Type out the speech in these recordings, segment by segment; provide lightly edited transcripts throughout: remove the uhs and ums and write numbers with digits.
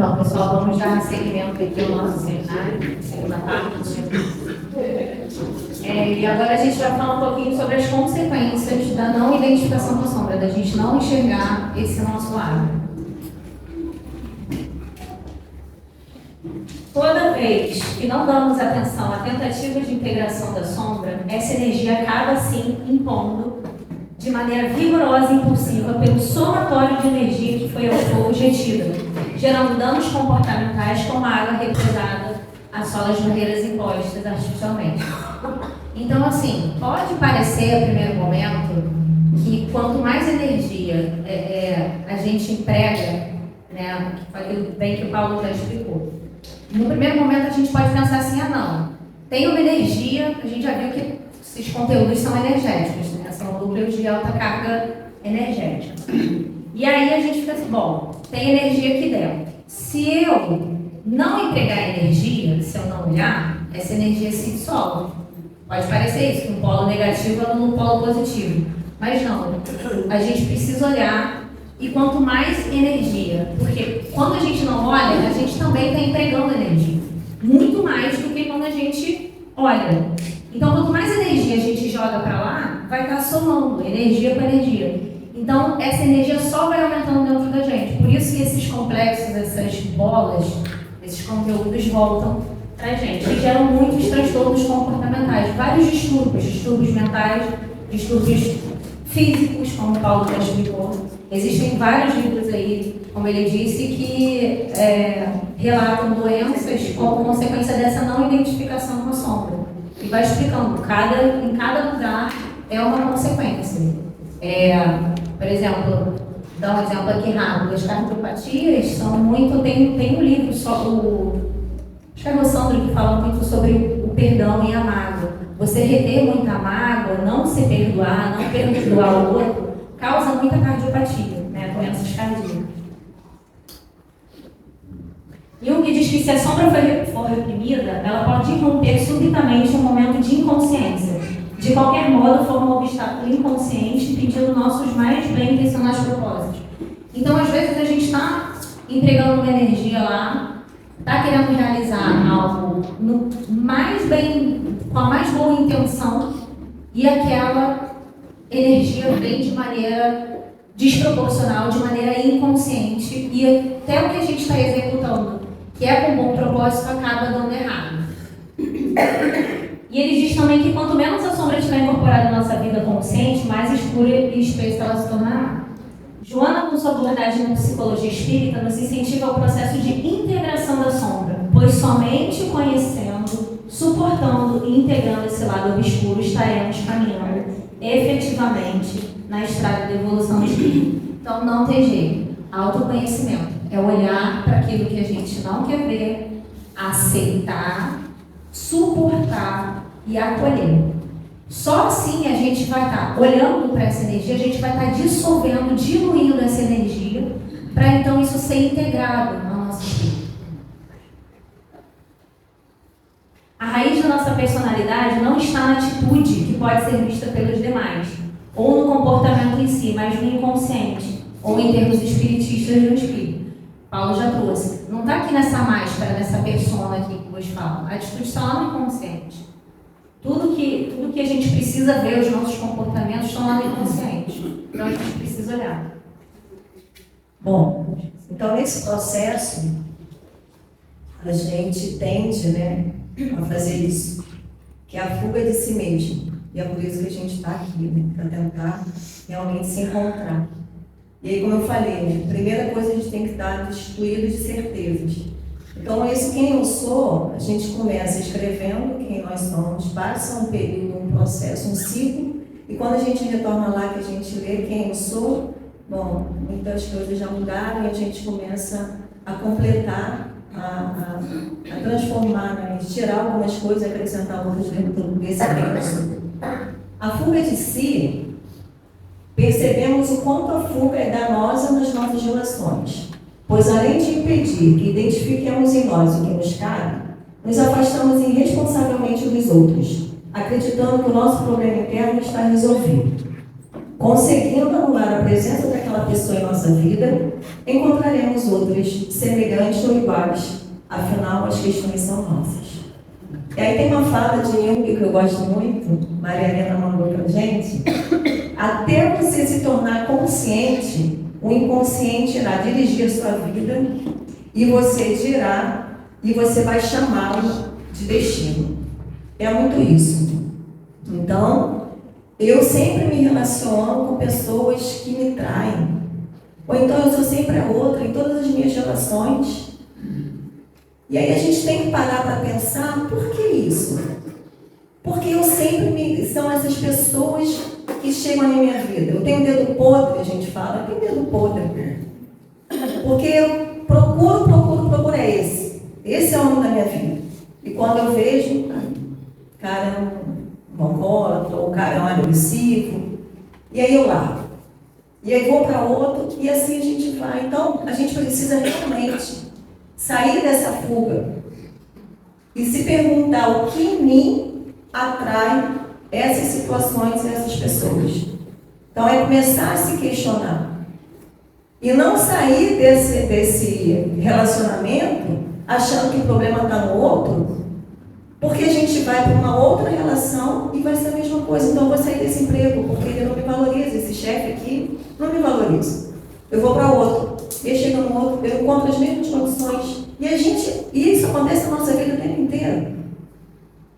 Então, pessoal, vamos dar seguimento aqui ao nosso seminário, segunda parte. E agora a gente vai falar um pouquinho sobre as consequências da não identificação com a sombra, da gente não enxergar esse nosso lado. Toda vez que não damos atenção à tentativa de integração da sombra, essa energia acaba, sim, impondo de maneira vigorosa e impulsiva pelo somatório de energia que foi ao fogo jetida, gerando danos comportamentais como a água represada às solas barreiras impostas artificialmente. Então, assim, pode parecer, a primeiro momento, que quanto mais energia a gente emprega, né, foi aquilo bem que o Paulo já explicou. No primeiro momento, a gente pode pensar assim, não, tem uma energia, a gente já viu que esses conteúdos são energéticos, né? São núcleos de alta carga energética. E aí a gente fica assim, bom, tem energia aqui dentro. Se eu não empregar energia, se eu não olhar, essa energia se dissolve. Pode parecer isso, que um polo negativo é um polo positivo. Mas não, a gente precisa olhar, e quanto mais energia, porque quando a gente não olha, a gente também está empregando energia. Muito mais do que quando a gente olha. Então, quanto mais energia a gente joga para lá, vai estar somando energia com energia. Então, essa energia só vai aumentando dentro da gente. Por isso que esses complexos, essas bolas, esses conteúdos voltam para a gente. E geram muitos transtornos comportamentais, vários distúrbios mentais, distúrbios físicos, como o Paulo já explicou. Existem vários livros aí, como ele disse, que relatam doenças como consequência dessa não identificação com a sombra. E vai explicando, em cada lugar é uma consequência. Por exemplo, dar um exemplo aqui rápido, as cardiopatias são muito. Tem um livro acho que é o Sandro que fala muito sobre o perdão e a mágoa. Você reter muita mágoa, não se perdoar, não perdoar o outro, causa muita cardiopatia, né? Doenças cardíacas. Jung diz que se a sombra for reprimida, ela pode irromper subitamente em um momento de inconsciência. De qualquer modo, for um obstáculo inconsciente impedindo nossos mais bem intencionados propósitos. Então, às vezes, a gente está empregando uma energia lá, está querendo realizar algo com a mais boa intenção, e aquela energia vem de maneira desproporcional, de maneira inconsciente, e até o que a gente está executando, que é com bom propósito, acaba dando errado. E ele diz também que quanto menos a sombra estiver incorporada na nossa vida consciente, mais escura e espessa ela se tornará. Joana, com sua abordagem na psicologia espírita, nos incentiva ao processo de integração da sombra, pois somente conhecendo, suportando e integrando esse lado obscuro estaremos caminhando efetivamente na estrada da evolução espírita. Então não tem jeito. Autoconhecimento é olhar para aquilo que a gente não quer ver, aceitar, suportar e acolher. Só assim a gente vai estar olhando para essa energia, a gente vai estar dissolvendo, diluindo essa energia, para então isso ser integrado na nossa espírito. A raiz da nossa personalidade não está na atitude que pode ser vista pelos demais, ou no comportamento em si, mas no inconsciente, ou em termos espiritistas do espírito. Paulo já trouxe. Não está aqui nessa máscara, nessa persona aqui que vos falo. A atitude está lá no inconsciente. Tudo que a gente precisa ver, os nossos comportamentos estão lá no inconsciente. Então a gente precisa olhar. Bom, então nesse processo, a gente tende, né, a fazer isso, que é a fuga de si mesmo. E é por isso que a gente está aqui, né, para tentar realmente se encontrar. E aí, como eu falei, né, a primeira coisa a gente tem que estar destituído de certezas. Então, esse quem eu sou, a gente começa escrevendo quem nós somos, passa um período, um processo, um ciclo, e quando a gente retorna lá, que a gente lê quem eu sou, bom, muitas coisas já mudaram e a gente começa a completar, a transformar, né, tirar algumas coisas e acrescentar outras dentro desse quem eu sou. A fuga de si, percebemos o quanto a fuga é danosa nas nossas relações. Pois além de impedir que identifiquemos em nós o que nos cabe, nos afastamos irresponsavelmente dos outros, acreditando que o nosso problema interno está resolvido. conseguindo anular a presença daquela pessoa em nossa vida, encontraremos outras semelhantes ou iguais. Afinal, as questões são nossas. E aí tem uma fala de Jung que eu gosto muito, Maria Helena mandou pra gente. Até você se tornar consciente, o inconsciente irá dirigir a sua vida e você vai chamá-lo de destino. É muito isso. Então, eu sempre me relaciono com pessoas que me traem. Ou então eu sou sempre a outra em todas as minhas relações. E aí a gente tem que parar para pensar, por que isso? Porque eu sempre são essas pessoas que chegam na minha vida. Eu tenho dedo podre, a gente fala, eu tenho dedo podre. Porque eu procuro é esse. Esse é o nome da minha vida. E quando eu vejo, o cara é um alcoólatra, ou o cara é um agressivo, e aí eu largo. E aí vou para outro, e assim a gente vai. Então, a gente precisa realmente sair dessa fuga e se perguntar o que em mim atrai essas situações e essas pessoas. Então, é começar a se questionar. E não sair desse relacionamento achando que o problema está no outro, porque a gente vai para uma outra relação e vai ser a mesma coisa. Então, eu vou sair desse emprego, porque ele não me valoriza. Esse chefe aqui não me valoriza. Eu vou para outro. E chega no outro, eu encontro as mesmas condições. E isso acontece na nossa vida o tempo inteiro.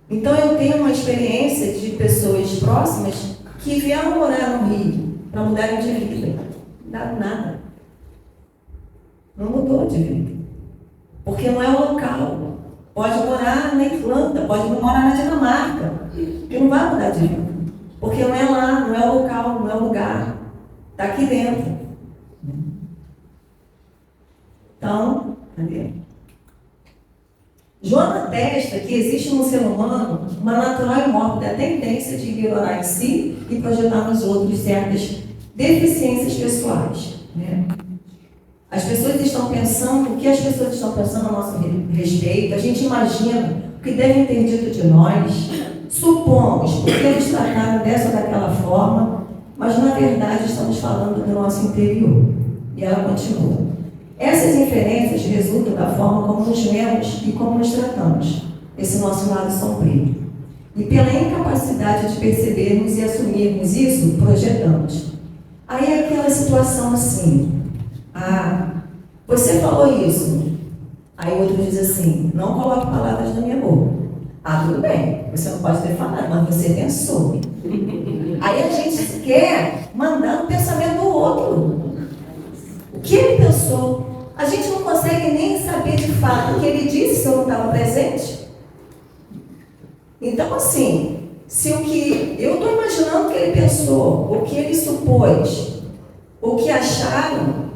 Então, eu tenho uma experiência de pessoas próximas que vieram morar no Rio para mudarem de vida. Não dá nada. Não mudou de vida. Porque não é o local. Pode morar na Irlanda, pode morar na Dinamarca. E não vai mudar de vida. Porque não é lá, não é o local, não é o lugar. Está aqui dentro. Então, cadê? Joana atesta que existe no ser humano uma natural e mórbida tendência de ignorar em si e projetar nos outros certas deficiências pessoais. Né? As pessoas estão pensando, o que as pessoas estão pensando a nosso respeito, a gente imagina o que devem ter dito de nós, supomos, porque eles trataram dessa ou daquela forma, mas na verdade estamos falando do nosso interior. E ela continua. Essas inferências resultam da forma como nos vemos e como nos tratamos, esse nosso lado sombrio. E pela incapacidade de percebermos e assumirmos isso, projetamos. Aí é aquela situação assim, você falou isso. Aí o outro diz assim, não coloque palavras na minha boca. Tudo bem, você não pode ter falado, mas você pensou. Aí a gente quer mandar o pensamento do outro. O que ele pensou? A gente não consegue nem saber de fato o que ele disse se eu não estava presente. Então, assim, se o que eu estou imaginando que ele pensou, o que ele supôs, o que acharam,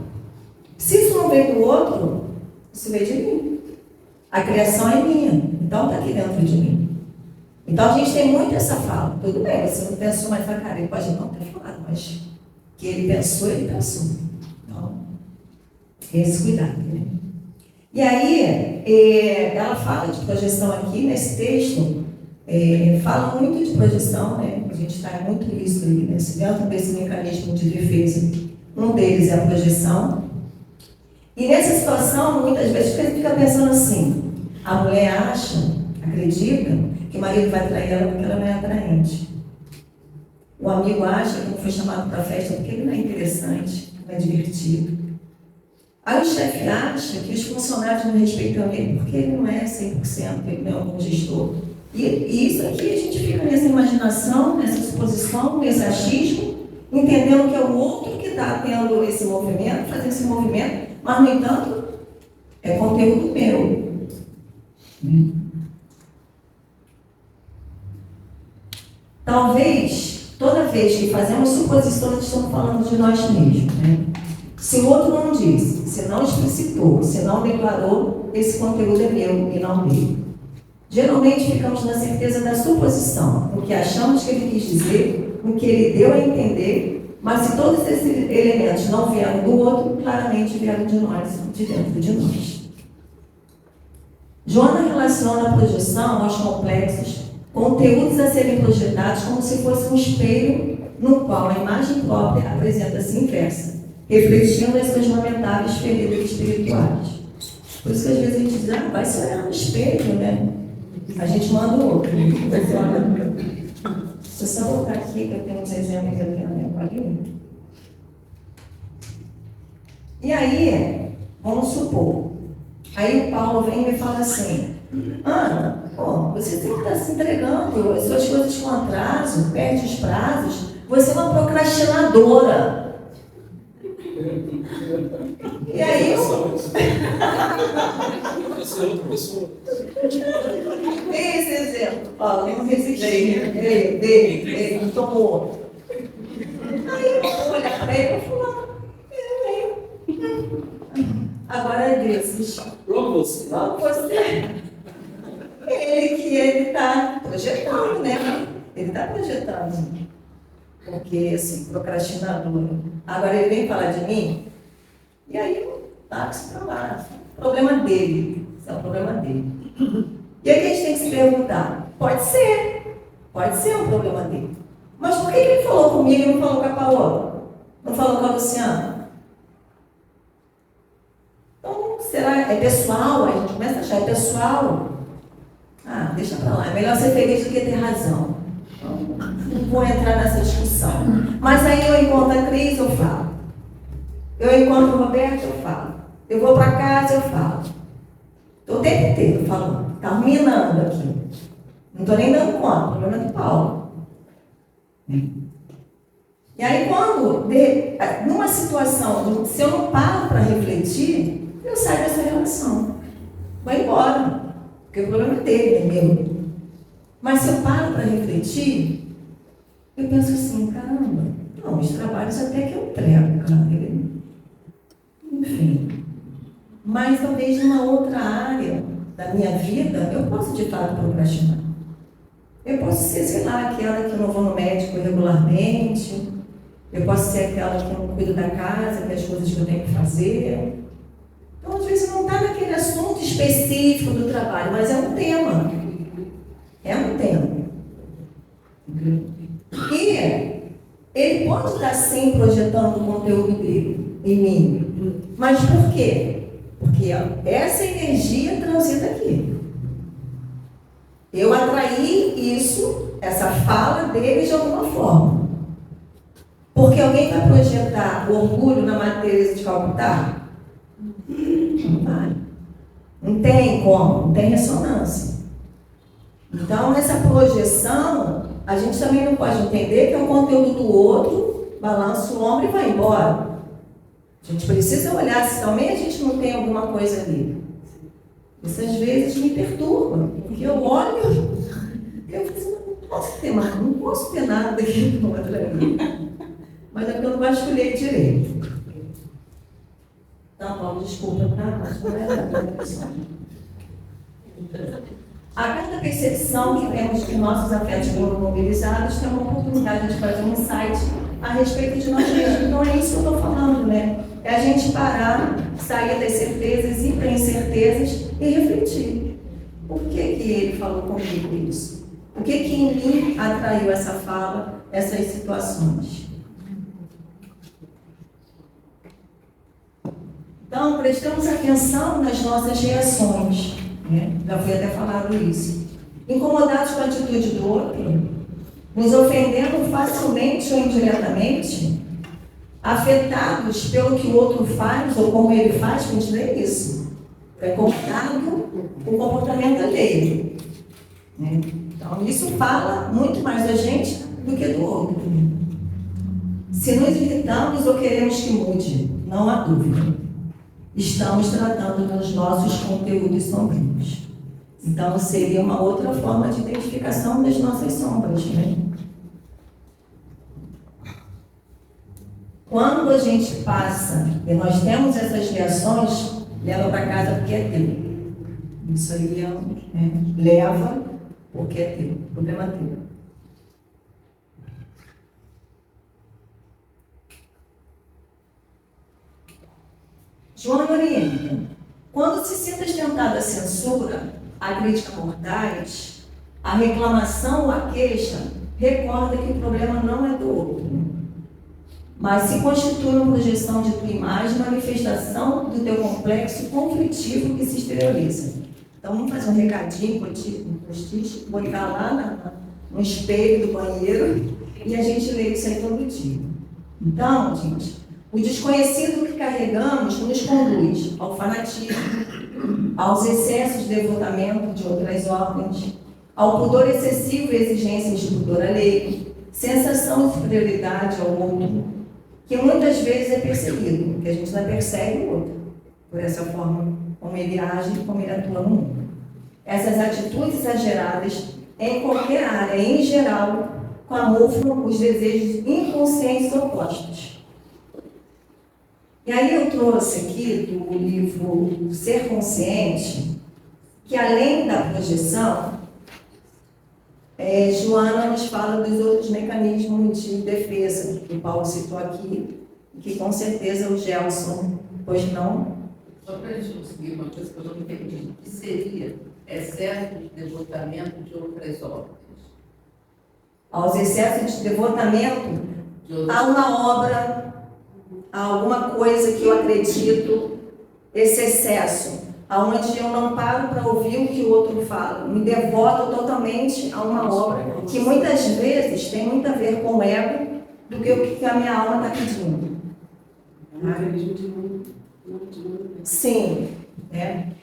se isso não veio do outro, isso veio de mim. A criação é minha, então está aqui dentro de mim. Então a gente tem muito essa fala. Tudo bem, você não pensou, mas cara, ele pode não ter falado, mas que ele pensou, ele pensou. Então, esse cuidado, né? E aí, ela fala de projeção aqui, nesse texto, fala muito de projeção, né? A gente está muito nisso aí, né? Dentro desse mecanismo de defesa. Um deles é a projeção. E nessa situação, muitas vezes, você fica pensando assim, a mulher acredita, que o marido vai trair ela porque ela não é atraente. O amigo acha que não foi chamado para a festa porque ele não é interessante, não é divertido. Aí o chefe acha que os funcionários não respeitam ele porque ele não é 100%, ele não é um gestor. E isso aqui a gente fica nessa imaginação, nessa suposição, nesse achismo, entendendo que é o outro que está tendo esse movimento, fazendo esse movimento, mas, no entanto, é conteúdo meu. Talvez, toda vez que fazemos suposições, estamos falando de nós mesmos. Né? Se o outro não disse, se não explicitou, se não declarou, esse conteúdo é meu e não dele. Geralmente ficamos na certeza da suposição, no que achamos que ele quis dizer, no que ele deu a entender, mas se todos esses elementos não vieram do outro, claramente vieram de nós, de dentro de nós. Joana relaciona a projeção aos complexos, conteúdos a serem projetados como se fosse um espelho no qual a imagem própria apresenta-se inversa, refletindo as suas lamentáveis feridas espirituais. Por isso que às vezes a gente diz, vai se olhar no espelho, né? A gente manda o outro, vai se olhar no meu. Deixa eu só voltar aqui, que eu tenho uns exemplos que eu tenho ali. E aí, vamos supor, aí o Paulo vem e me fala assim, Ana, você tem que estar se entregando, as suas coisas com atraso, perde os prazos, você é uma procrastinadora. E aí esse exemplo, não resisti, ele tomou. Aí eu vou olhar para ele e vou falar, agora é desses. Logo você. Ele está projetando, né? Ele está projetando. Porque, assim, procrastinador. Agora ele vem falar de mim, e aí eu taxo para lá. Problema dele. Isso é o problema dele. E aí a gente tem que se perguntar, pode ser um problema dele. Mas por que ele falou comigo e não falou com a Paola? Não falou com a Luciana? Então, será? É pessoal? Aí a gente começa a achar, é pessoal. Deixa pra lá, é melhor ser feliz do que ter razão. Não vou entrar nessa discussão. Mas aí eu encontro a Cris, eu falo. Eu encontro o Roberto, eu falo. Eu vou para casa, eu falo. Estou o tempo inteiro falando. Está ruminando aqui. Não estou nem dando conta, o problema é do Paulo. E aí quando, numa situação, se eu não paro para refletir, eu saio dessa relação. Vou embora. Porque o problema é dele, é meu. Mas se eu paro para refletir, eu penso assim, caramba, não, os trabalhos até que eu entrego, cara. Enfim. Mas talvez numa outra área da minha vida, eu posso de fato procrastinar. Eu posso ser, sei lá, aquela que eu não vou no médico regularmente. Eu posso ser aquela que não cuido da casa, que as coisas que eu tenho que fazer. Então, às vezes, não está naquele assunto específico do trabalho, mas é um tema. É um tema. E ele pode estar, sim, projetando o conteúdo dele em mim. Mas por quê? Porque essa energia transita aqui. Eu atraí isso, essa fala dele de alguma forma. Porque alguém vai projetar o orgulho na Madre Teresa de Calcutá? Não vai. Não tem como, não tem ressonância. Então, nessa projeção, a gente também não pode entender que é o conteúdo do outro, balança o ombro e vai embora. A gente precisa olhar se também a gente não tem alguma coisa ali. Isso às vezes me perturba, porque eu olho e eu fiz, não posso ter nada aqui no outro ali. Mas é porque eu não vasculhei direito. Tá, Paulo, desculpa, tá? Mas não é nada, pessoal. A cada percepção que temos que nossos afetos foram mobilizados, tem uma oportunidade de fazer um insight a respeito de nós mesmos. Então é isso que eu estou falando, né? É a gente parar, sair das certezas, ir para incertezas e refletir. Por que ele falou comigo isso? O que em mim atraiu essa fala, essas situações? Então, prestamos atenção nas nossas reações. Já foi até falado isso. Incomodados com a atitude do outro, nos ofendendo facilmente ou indiretamente, afetados pelo que o outro faz ou como ele faz, que a gente lê isso. É incomodado com o comportamento alheio. Então, isso fala muito mais da gente do que do outro. Se nos irritamos ou queremos que mude, não há dúvida. Estamos tratando dos nossos conteúdos sombrios. Então, seria uma outra forma de identificação das nossas sombras, né? Quando a gente passa e nós temos essas reações, leva para casa porque é teu. Isso aí leva porque é teu. O problema é teu. Joana orienta. Quando se sinta tentada a censura, a crítica mortais, a reclamação ou a queixa, recorda que o problema não é do outro, mas se constitui uma projeção de tua imagem, manifestação do teu complexo conflitivo que se exterioriza. Então, vamos fazer um recadinho post-it, botar lá no espelho do banheiro e a gente lê isso aí todo dia. Então, gente, o desconhecido que carregamos nos conduz ao fanatismo, aos excessos de devotamento de outras ordens, ao pudor excessivo e exigências de pudor alheio, sensação de superioridade ao outro, que muitas vezes é perseguido, porque a gente não persegue o outro, por essa forma como ele age e como ele atua no mundo. Essas atitudes exageradas, em qualquer área, em geral, camuflam os desejos inconscientes opostos. E aí eu trouxe aqui do livro Ser Consciente, que além da projeção, Joana nos fala dos outros mecanismos de defesa que o Paulo citou aqui, e que com certeza o Gelson, pois não? Só para a gente conseguir uma coisa que eu não entendi, o que seria excesso de devotamento de outras ordens? Aos excessos de devotamento a uma obra, a alguma coisa que eu acredito, esse excesso, aonde eu não paro para ouvir o que o outro fala, me devoto totalmente a uma obra que muitas vezes tem muito a ver com o ego do que o que a minha alma está pedindo. Sim.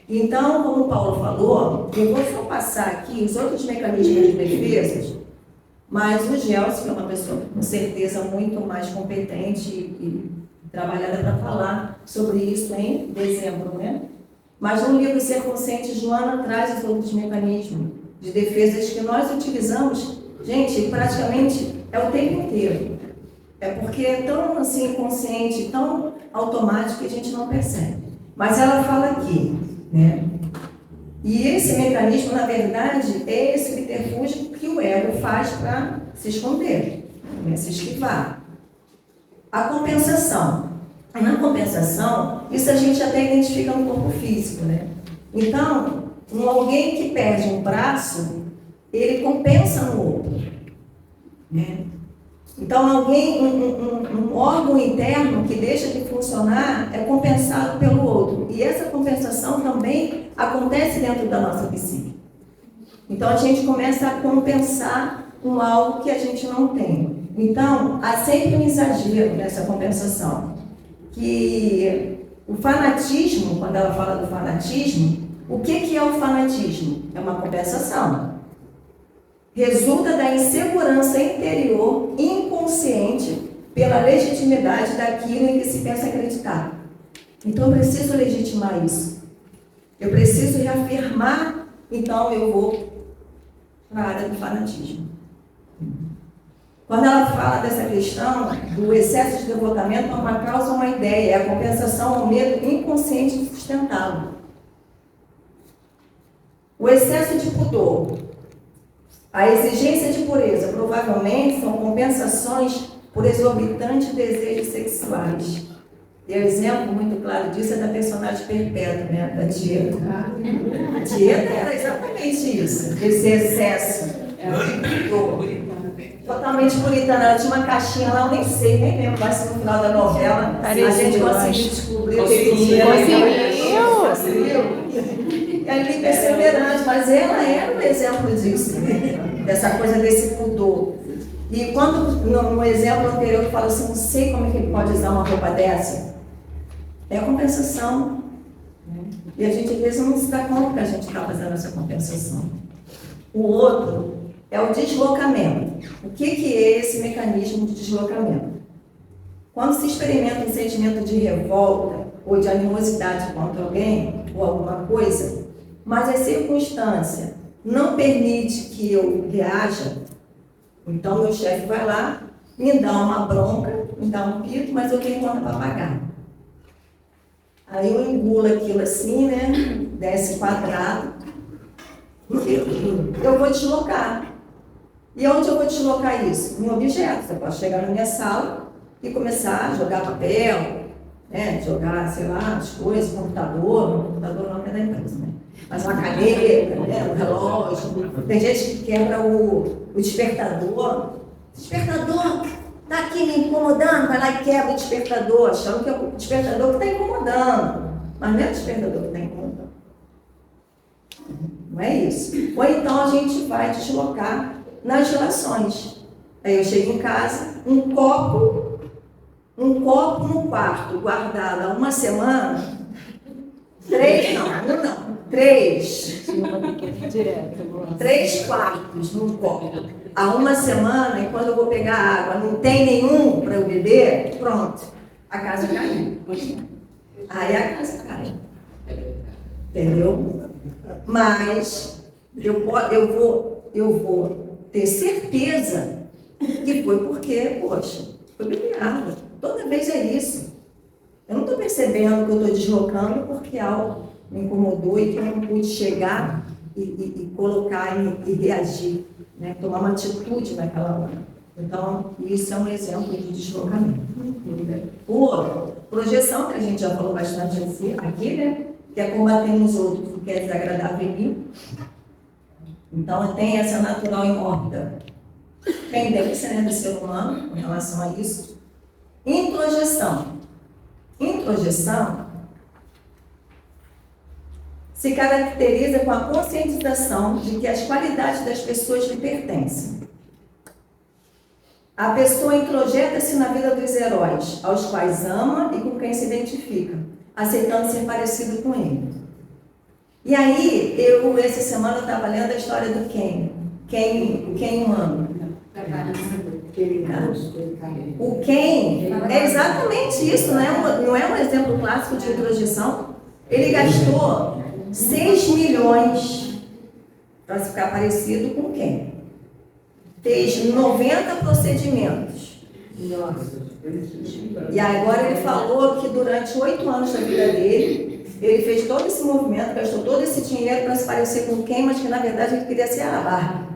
Então, como o Paulo falou, eu vou só passar aqui os outros mecanismos de defesa, mas o Gelson, que é uma pessoa com certeza muito mais competente e trabalhada para falar sobre isso em dezembro, né? Mas no livro Ser Consciente, Joana traz os outros mecanismos de defesas que nós utilizamos, gente, praticamente é o tempo inteiro. É porque é tão assim, inconsciente, tão automático que a gente não percebe. Mas ela fala aqui, né? E esse mecanismo, na verdade, é esse subterfúgio que o ego faz para se esconder, né? Se esquivar. A compensação. Na compensação, isso a gente até identifica no corpo físico, né? Então, alguém que perde um braço, ele compensa no outro, né? Então, um órgão interno que deixa de funcionar é compensado pelo outro. E essa compensação também acontece dentro da nossa psique. Então, a gente começa a compensar com algo que a gente não tem. Então, há sempre um exagero nessa compensação. Que o fanatismo, quando ela fala do fanatismo, o que é o fanatismo? É uma compensação. Resulta da insegurança interior inconsciente pela legitimidade daquilo em que se pensa acreditar. Então eu preciso legitimar isso. Eu preciso reafirmar, então eu vou para a área do fanatismo. Quando ela fala dessa questão do excesso de devotamento, é uma causa, uma ideia, é a compensação ao medo inconsciente de sustentá-lo. O excesso de pudor, a exigência de pureza, provavelmente são compensações por exorbitantes desejos sexuais. E o exemplo muito claro disso é da personagem perpétua, né? Da Tieta. A Tieta era exatamente isso, esse excesso de pudor. Totalmente puritana, ela tinha uma caixinha lá, eu nem sei, nem lembro, mas no final da novela a gente conseguiu descobrir o que conseguiu. E ali perseverante, mas ela era um exemplo disso, dessa coisa desse pudor. E quando no exemplo anterior eu falo assim, não sei como é que ele pode usar uma roupa dessa, é a compensação. E a gente às vezes não se dá conta que a gente está fazendo essa compensação. O outro é o deslocamento. O que é esse mecanismo de deslocamento? Quando se experimenta um sentimento de revolta ou de animosidade contra alguém ou alguma coisa, mas a circunstância não permite que eu reaja, então meu chefe vai lá, me dá uma bronca, me dá um pito, mas eu tenho conta para pagar. Aí eu engulo aquilo assim, né? Desce quadrado, eu vou deslocar. E onde eu vou deslocar isso? Em objetos. Eu posso chegar na minha sala e começar a jogar papel, né? Jogar, sei lá, as coisas, computador não é da empresa, né? Mas uma caneta, né? Um relógio. Tem gente que quebra o despertador. Despertador está aqui me incomodando, vai lá e quebra o despertador, achando que é o despertador que está incomodando. Mas não é o despertador que está incomodando. Não é isso. Ou então a gente vai deslocar nas relações. Aí eu chego em casa, um copo no quarto, guardado há uma semana, três quartos num copo, há uma semana, e quando eu vou pegar água, não tem nenhum para eu beber, pronto, a casa caiu. Aí a casa cai. Entendeu? Mas eu vou ter certeza que foi porque, poxa, foi beber água. Toda vez é isso. Eu não estou percebendo que eu estou deslocando porque algo me incomodou e que eu não pude chegar e colocar e reagir, né? Tomar uma atitude naquela hora. Então, isso é um exemplo de deslocamento. Por projeção, que a gente já falou bastante aqui, né? Que é combater nos outros o que é desagradável em mim. Então, tem essa natural e mórbida tendência, né, do ser humano em relação a isso. Introjeção. Introjeção se caracteriza com a conscientização de que as qualidades das pessoas lhe pertencem. A pessoa introjeta-se na vida dos heróis, aos quais ama e com quem se identifica, aceitando ser parecido com ele. E aí, essa semana, eu estava lendo a história do Ken humano. O Ken é exatamente isso, não é um exemplo clássico de introjeção. Ele gastou 6 milhões para ficar parecido com quem? Fez 90 procedimentos. E agora ele falou que durante 8 anos da vida dele, ele fez todo esse movimento, gastou todo esse dinheiro para se parecer com quem, mas que na verdade ele queria ser a Barbie.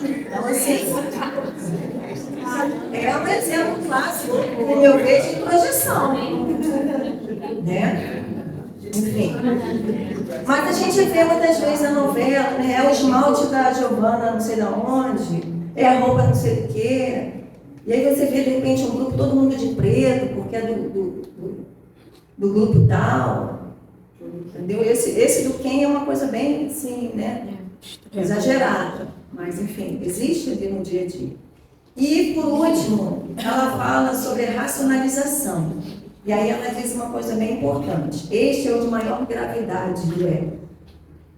Então, assim, é um exemplo clássico, no meu ver, de projeção. Né? Enfim. Mas a gente vê muitas vezes na novela, né? É o esmalte da Giovanna não sei de onde, é a roupa não sei do quê. E aí você vê, de repente, um grupo, todo mundo de preto, porque é do grupo tal. Entendeu? Esse do quem é uma coisa bem, assim, né? Exagerada. Mas, enfim, existe ali no dia a dia. E, por último, ela fala sobre racionalização. E aí ela diz uma coisa bem importante. Este é o de maior gravidade do erro.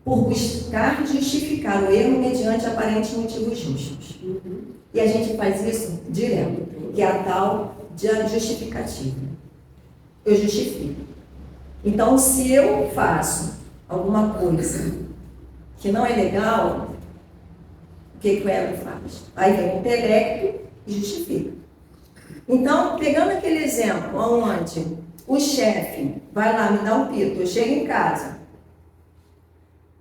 Por buscar justificar o erro mediante aparentes motivos justos. E a gente faz isso direto, que é a tal de justificativa. Eu justifico. Então, se eu faço alguma coisa que não é legal, o que o ego faz? Aí vem o intelecto e justifica. Então, pegando aquele exemplo onde o chefe vai lá me dar um pito, eu chego em casa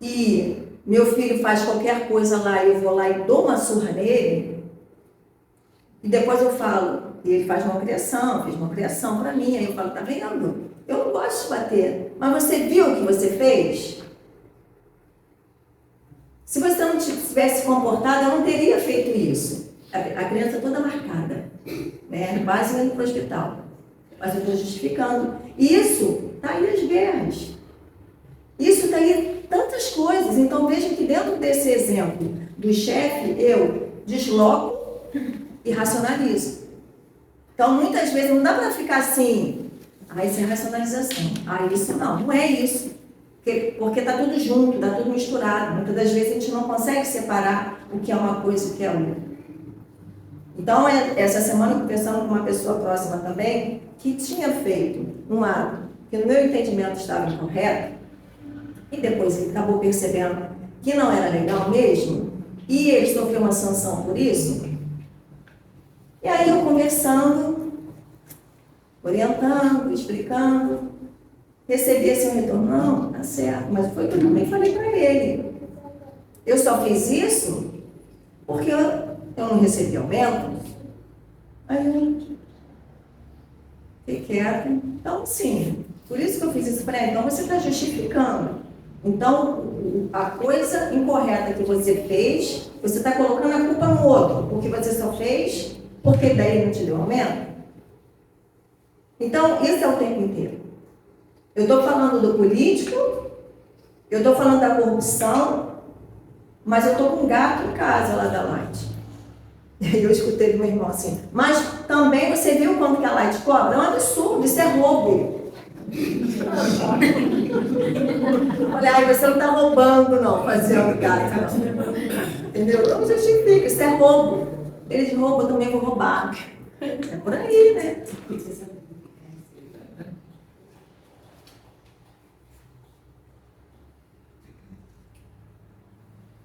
e meu filho faz qualquer coisa lá e eu vou lá e dou uma surra nele, e depois eu falo, e ele faz uma criação, fez uma criação para mim, aí eu falo, tá vendo? Eu não gosto de bater, mas você viu o que você fez? Se você não tivesse comportado, eu não teria feito isso. A criança toda marcada, né? Quase indo para o hospital. Mas eu estou justificando. Isso está aí as guerras. Isso está aí tantas coisas. Então veja que dentro desse exemplo do chefe, eu desloco e racionalizo. Então muitas vezes não dá para ficar assim, isso é racionalização. Isso não é isso. Porque está tudo junto, está tudo misturado. Muitas das vezes a gente não consegue separar o que é uma coisa e o que é outra. Então, essa semana, conversando com uma pessoa próxima também, que tinha feito um ato que no meu entendimento estava incorreto, e depois ele acabou percebendo que não era legal mesmo, e ele sofreu uma sanção por isso. E aí eu conversando, orientando, explicando, recebi esse retorno, não, tá certo, mas foi que eu também falei para ele. Eu só fiz isso porque eu não recebi aumento. Aí quieto. Então, sim, por isso que eu fiz isso para ela. Então, você está justificando. Então, a coisa incorreta que você fez, você está colocando a culpa no outro, porque você só fez porque daí não te deu aumento. Então, isso é o tempo inteiro. Eu estou falando do político, eu estou falando da corrupção, mas eu estou com um gato em casa lá da Light. E eu escutei do meu irmão assim, mas também você viu quanto que a Light cobra? É um absurdo, isso é roubo. Olha, aí você não está roubando, não, fazendo gato, não. Entendeu? Não justifica, isso é roubo. Eles roubam, eu também vou roubar. É por aí, né?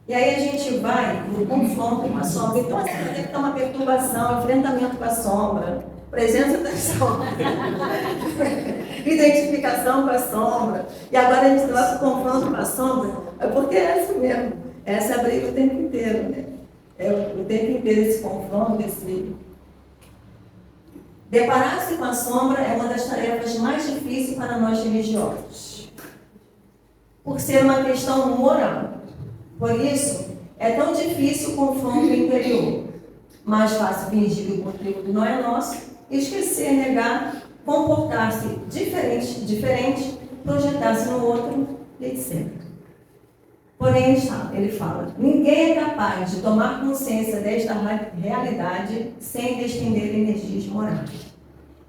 E aí a gente vai no confronto com a sombra. Então, assim, deve ter uma perturbação, enfrentamento com a sombra, presença da sombra, identificação com a sombra. E agora a gente vai para o confronto com a sombra, porque é isso mesmo. Essa é a briga o tempo inteiro, né? É o tempo inteiro esse confronto, esse... Deparar-se com a sombra é uma das tarefas mais difíceis para nós religiosos, por ser uma questão moral. Por isso, é tão difícil o confronto interior. Mais fácil fingir que o conteúdo não é nosso, esquecer, negar, comportar-se diferente, projetar-se no outro, etc. Porém, ele fala, ninguém é capaz de tomar consciência desta realidade sem despender energias morais.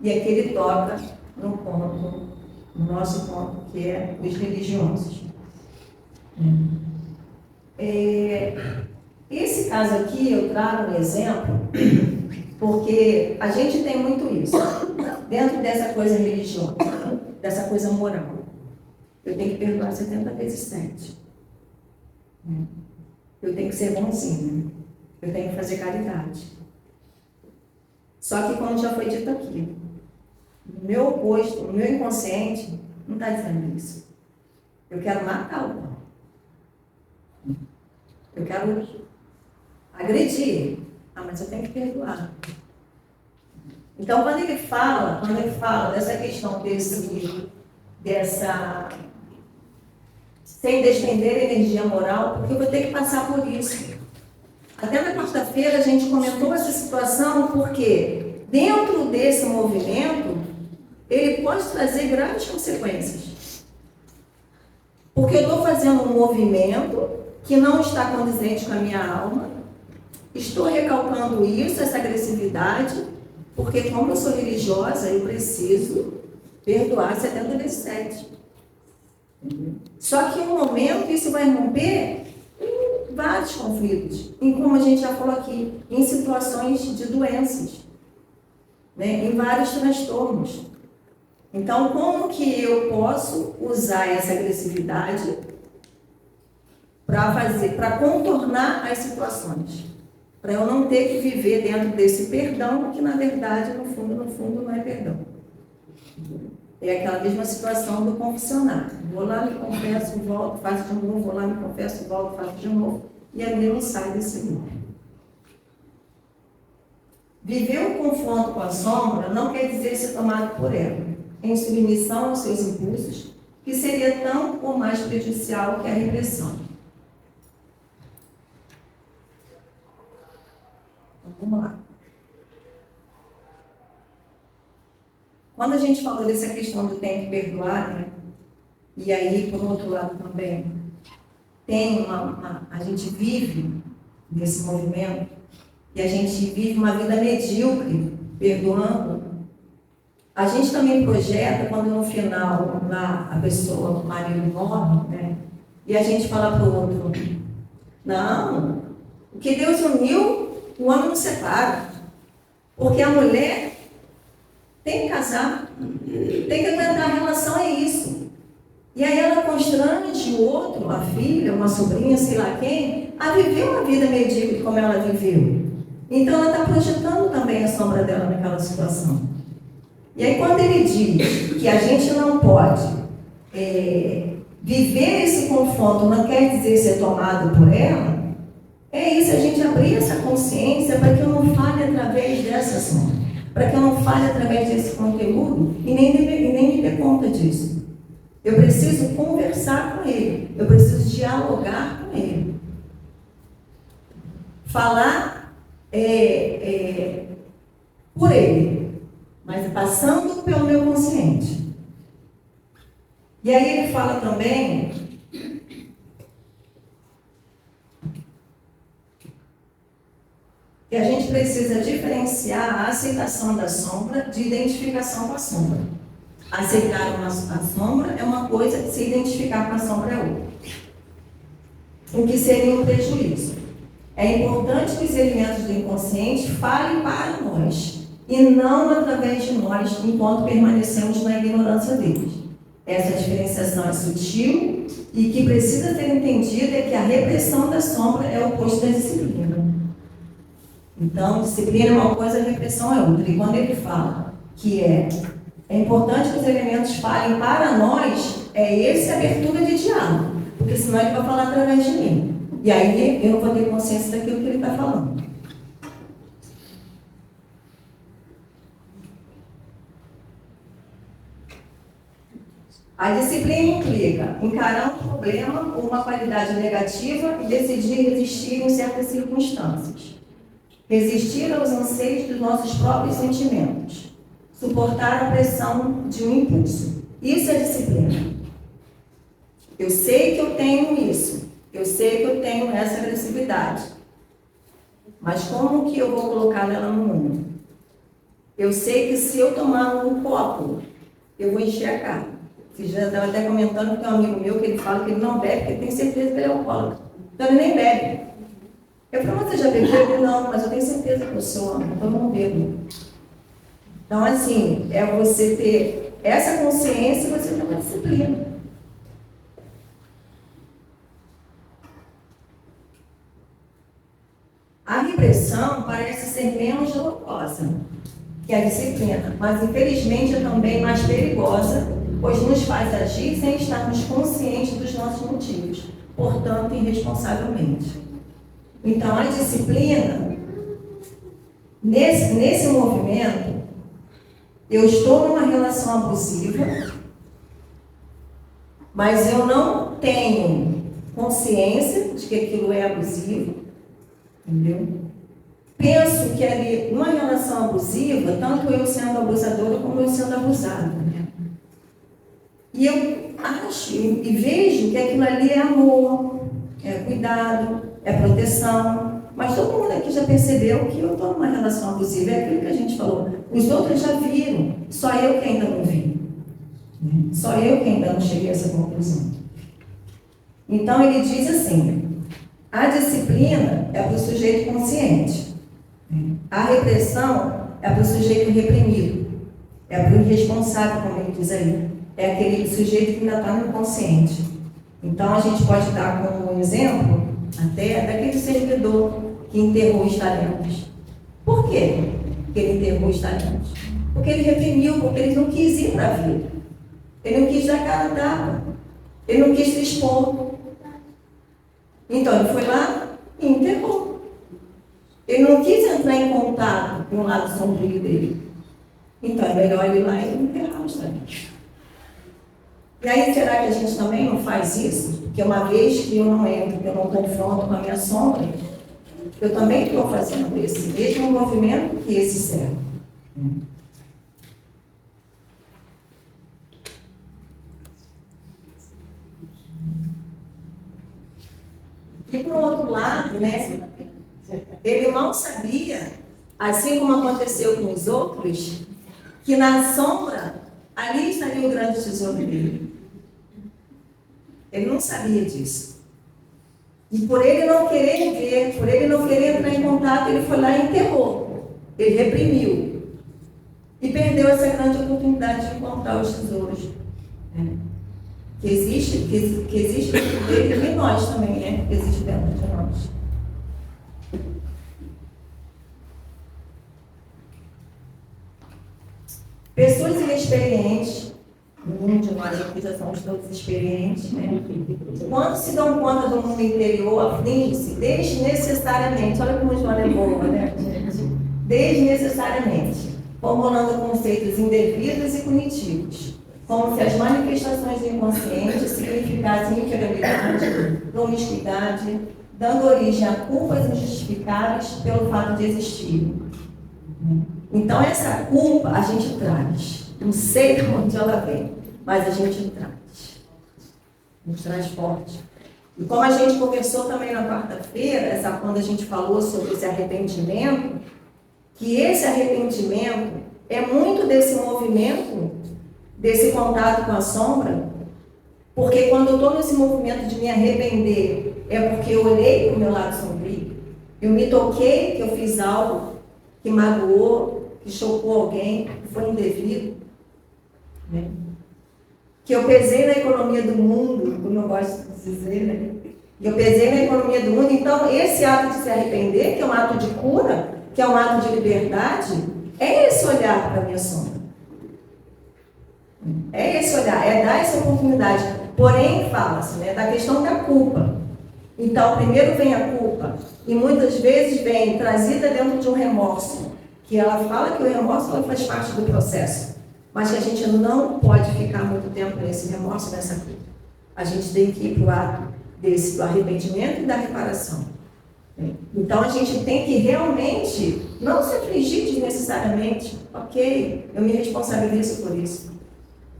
E aqui ele toca no ponto, no nosso ponto, que é os religiosos. Esse caso aqui eu trago um exemplo, porque a gente tem muito isso, dentro dessa coisa religiosa, dessa coisa moral. Eu tenho que perdoar 70 vezes 7. Eu tenho que ser bonzinho. Eu tenho que fazer caridade. Só que, como já foi dito aqui, no meu oposto, no meu inconsciente, não está dizendo isso. Eu quero matar o pão. Eu quero agredir. Mas eu tenho que perdoar. Então, quando ele fala dessa questão dessa sem despender energia moral, porque eu vou ter que passar por isso. Até na quarta-feira a gente comentou essa situação, porque dentro desse movimento, ele pode trazer grandes consequências. Porque eu estou fazendo um movimento que não está condizente com a minha alma, estou recalcando isso, essa agressividade, porque como eu sou religiosa, eu preciso perdoar 70 vezes 7. Só que em um momento isso vai romper em vários conflitos, em como a gente já falou aqui, em situações de doenças, né? Em vários transtornos. Então, como que eu posso usar essa agressividade para contornar as situações? Para eu não ter que viver dentro desse perdão, que na verdade, no fundo, não é perdão. É aquela mesma situação do confessionário. Vou lá, me confesso, volto, faço de novo, vou lá, me confesso, volto, faço de novo, e a minha não sai desse mundo. Viver o confronto com a sombra não quer dizer ser tomado por ela, em submissão aos seus impulsos, que seria tão ou mais prejudicial que a repressão. Então, vamos lá. Quando a gente falou dessa questão do tem que perdoar, né? E aí, por outro lado também, tem a gente vive nesse movimento, e a gente vive uma vida medíocre, perdoando. A gente também projeta quando no final lá a pessoa, o marido morre, né? E a gente fala para o outro, não, o que Deus uniu, o homem não separa. Porque a mulher tem que casar, tem que aguentar a relação, é isso. E aí ela constrange o outro, a filha, uma sobrinha, sei lá quem, a viver uma vida medíocre como ela viveu. Então ela está projetando também a sombra dela naquela situação. E aí quando ele diz que a gente não pode viver esse confronto, não quer dizer ser tomado por ela, é isso, a gente abrir essa consciência para que eu não fale através dessa sombra. para que eu não fale através desse conteúdo e nem me dê conta disso. Eu preciso conversar com ele, eu preciso dialogar com ele. Falar por ele, mas passando pelo meu consciente. E aí ele fala também que a gente precisa diferenciar a aceitação da sombra de identificação com a sombra. Aceitar a sombra é uma coisa, se identificar com a sombra é outra. O que seria um prejuízo? É importante que os elementos do inconsciente falem para nós, e não através de nós, enquanto permanecemos na ignorância deles. Essa diferenciação é sutil e que precisa ser entendida é que a repressão da sombra é o oposto da disciplina. Então, disciplina é uma coisa, repressão é outra. E quando ele fala que é importante que os elementos falem para nós, essa abertura de diálogo, porque senão ele vai falar através de mim. E aí eu não vou ter consciência daquilo que ele está falando. A disciplina implica encarar um problema ou uma qualidade negativa e decidir resistir em certas circunstâncias. Resistir aos anseios dos nossos próprios sentimentos. Suportar a pressão de um impulso. Isso é disciplina. Eu sei que eu tenho isso. Eu sei que eu tenho essa agressividade. Mas como que eu vou colocar ela no mundo? Eu sei que se eu tomar um copo, eu vou encher a cara. Você já estava até comentando que tem um amigo meu que ele fala que ele não bebe, porque ele tem certeza que ele é alcoólatra. Então ele nem bebe. Eu falei, você já bebeu? Ele, não, mas eu tenho certeza que eu sou, então eu não bebo. Então, assim, é você ter essa consciência e você ter uma disciplina. A repressão parece ser menos dolorosa que a disciplina, mas infelizmente é também mais perigosa, pois nos faz agir sem estarmos conscientes dos nossos motivos, portanto, irresponsavelmente. Então, a disciplina, nesse movimento, eu estou numa relação abusiva, mas eu não tenho consciência de que aquilo é abusivo, entendeu? Penso que ali, numa relação abusiva, tanto eu sendo abusadora como eu sendo abusada, né? E eu acho e vejo que aquilo ali é amor, é cuidado, é proteção. Mas todo mundo aqui já percebeu que eu estou numa relação abusiva, é aquilo que a gente falou. Os outros já viram, só eu que ainda não vi. Só eu que ainda não cheguei a essa conclusão. Então ele diz assim, a disciplina é para o sujeito consciente. A repressão é para o sujeito reprimido. É para o irresponsável, como ele diz aí. É aquele sujeito que ainda está no inconsciente. Então a gente pode dar como um exemplo até daquele servidor que enterrou os talentos. Por quê que ele enterrou os talentos? Porque ele reprimiu, porque ele não quis ir para a vida. Ele não quis dar cara a tapa. Ele não quis se expor. Então ele foi lá e enterrou. Ele não quis entrar em contato com o lado sombrio dele. Então é melhor ele ir lá e enterrar os talentos. E aí, será que a gente também não faz isso? Porque uma vez que eu não entro, que eu não confronto com a minha sombra, eu também estou fazendo esse mesmo movimento que esse serve. E por outro lado, né, ele não sabia, assim como aconteceu com os outros, que na sombra, ali estaria o grande tesouro dele. Ele não sabia disso. E por ele não querer ver, por ele não querer entrar em contato, ele foi lá e enterrou. Ele reprimiu. E perdeu essa grande oportunidade de encontrar os tesouros. Que existe dentro dele e nós também, né? Que existe dentro de nós. Pessoas inexperientes, nenhum de nós aqui já somos todos experientes, né? Quando se dão conta do mundo interior, aflige-se desnecessariamente. Olha como a Joana é boa, né, gente? Desnecessariamente. formulando conceitos indevidos e punitivos, como se as manifestações do inconsciente significassem infidelidade, promiscuidade, dando origem a culpas injustificáveis pelo fato de existirem. Então, essa culpa a gente traz. Não sei de onde ela vem, mas a gente traz. A gente traz forte. E como a gente conversou também na quarta-feira, quando a gente falou sobre esse arrependimento, que esse arrependimento é muito desse movimento, desse contato com a sombra, porque quando eu estou nesse movimento de me arrepender, é porque eu olhei para o meu lado sombrio, eu me toquei que eu fiz algo que magoou, que chocou alguém, que foi indevido, né? Que eu pesei na economia do mundo, como eu gosto de dizer, né? Eu pesei na economia do mundo. Então, esse ato de se arrepender, que é um ato de cura, que é um ato de liberdade, é esse olhar para a minha sombra. É esse olhar, é dar essa oportunidade. Porém, fala-se, né, da questão da culpa. Então, primeiro vem a culpa, e muitas vezes vem trazida dentro de um remorso, que ela fala que o remorso ela faz parte do processo, mas que a gente não pode ficar muito tempo nesse remorso, nessa culpa. A gente tem que ir para o ato do arrependimento e da reparação. Então, a gente tem que realmente não se afligir desnecessariamente. Ok, eu me responsabilizo por isso.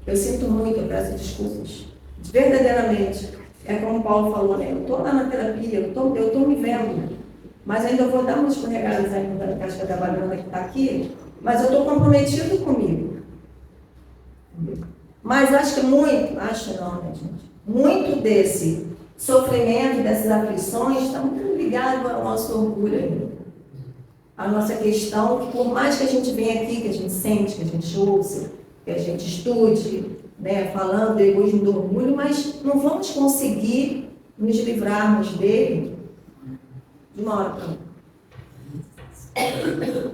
Eu sinto muito, eu peço desculpas. Verdadeiramente. É como Paulo falou, né? Eu estou lá na terapia, eu estou me vendo. Mas ainda vou dar umas escorregadas ainda na caixa da banana que está aqui. Mas eu estou comprometido comigo. Mas acho que acho não, né, gente? Muito desse sofrimento, dessas aflições, está muito ligado ao nosso orgulho, a nossa questão, que por mais que a gente venha aqui, que a gente sente, que a gente ouça, que a gente estude, né, falando do egoísmo, do orgulho, mas não vamos conseguir nos livrarmos dele de uma hora para outra.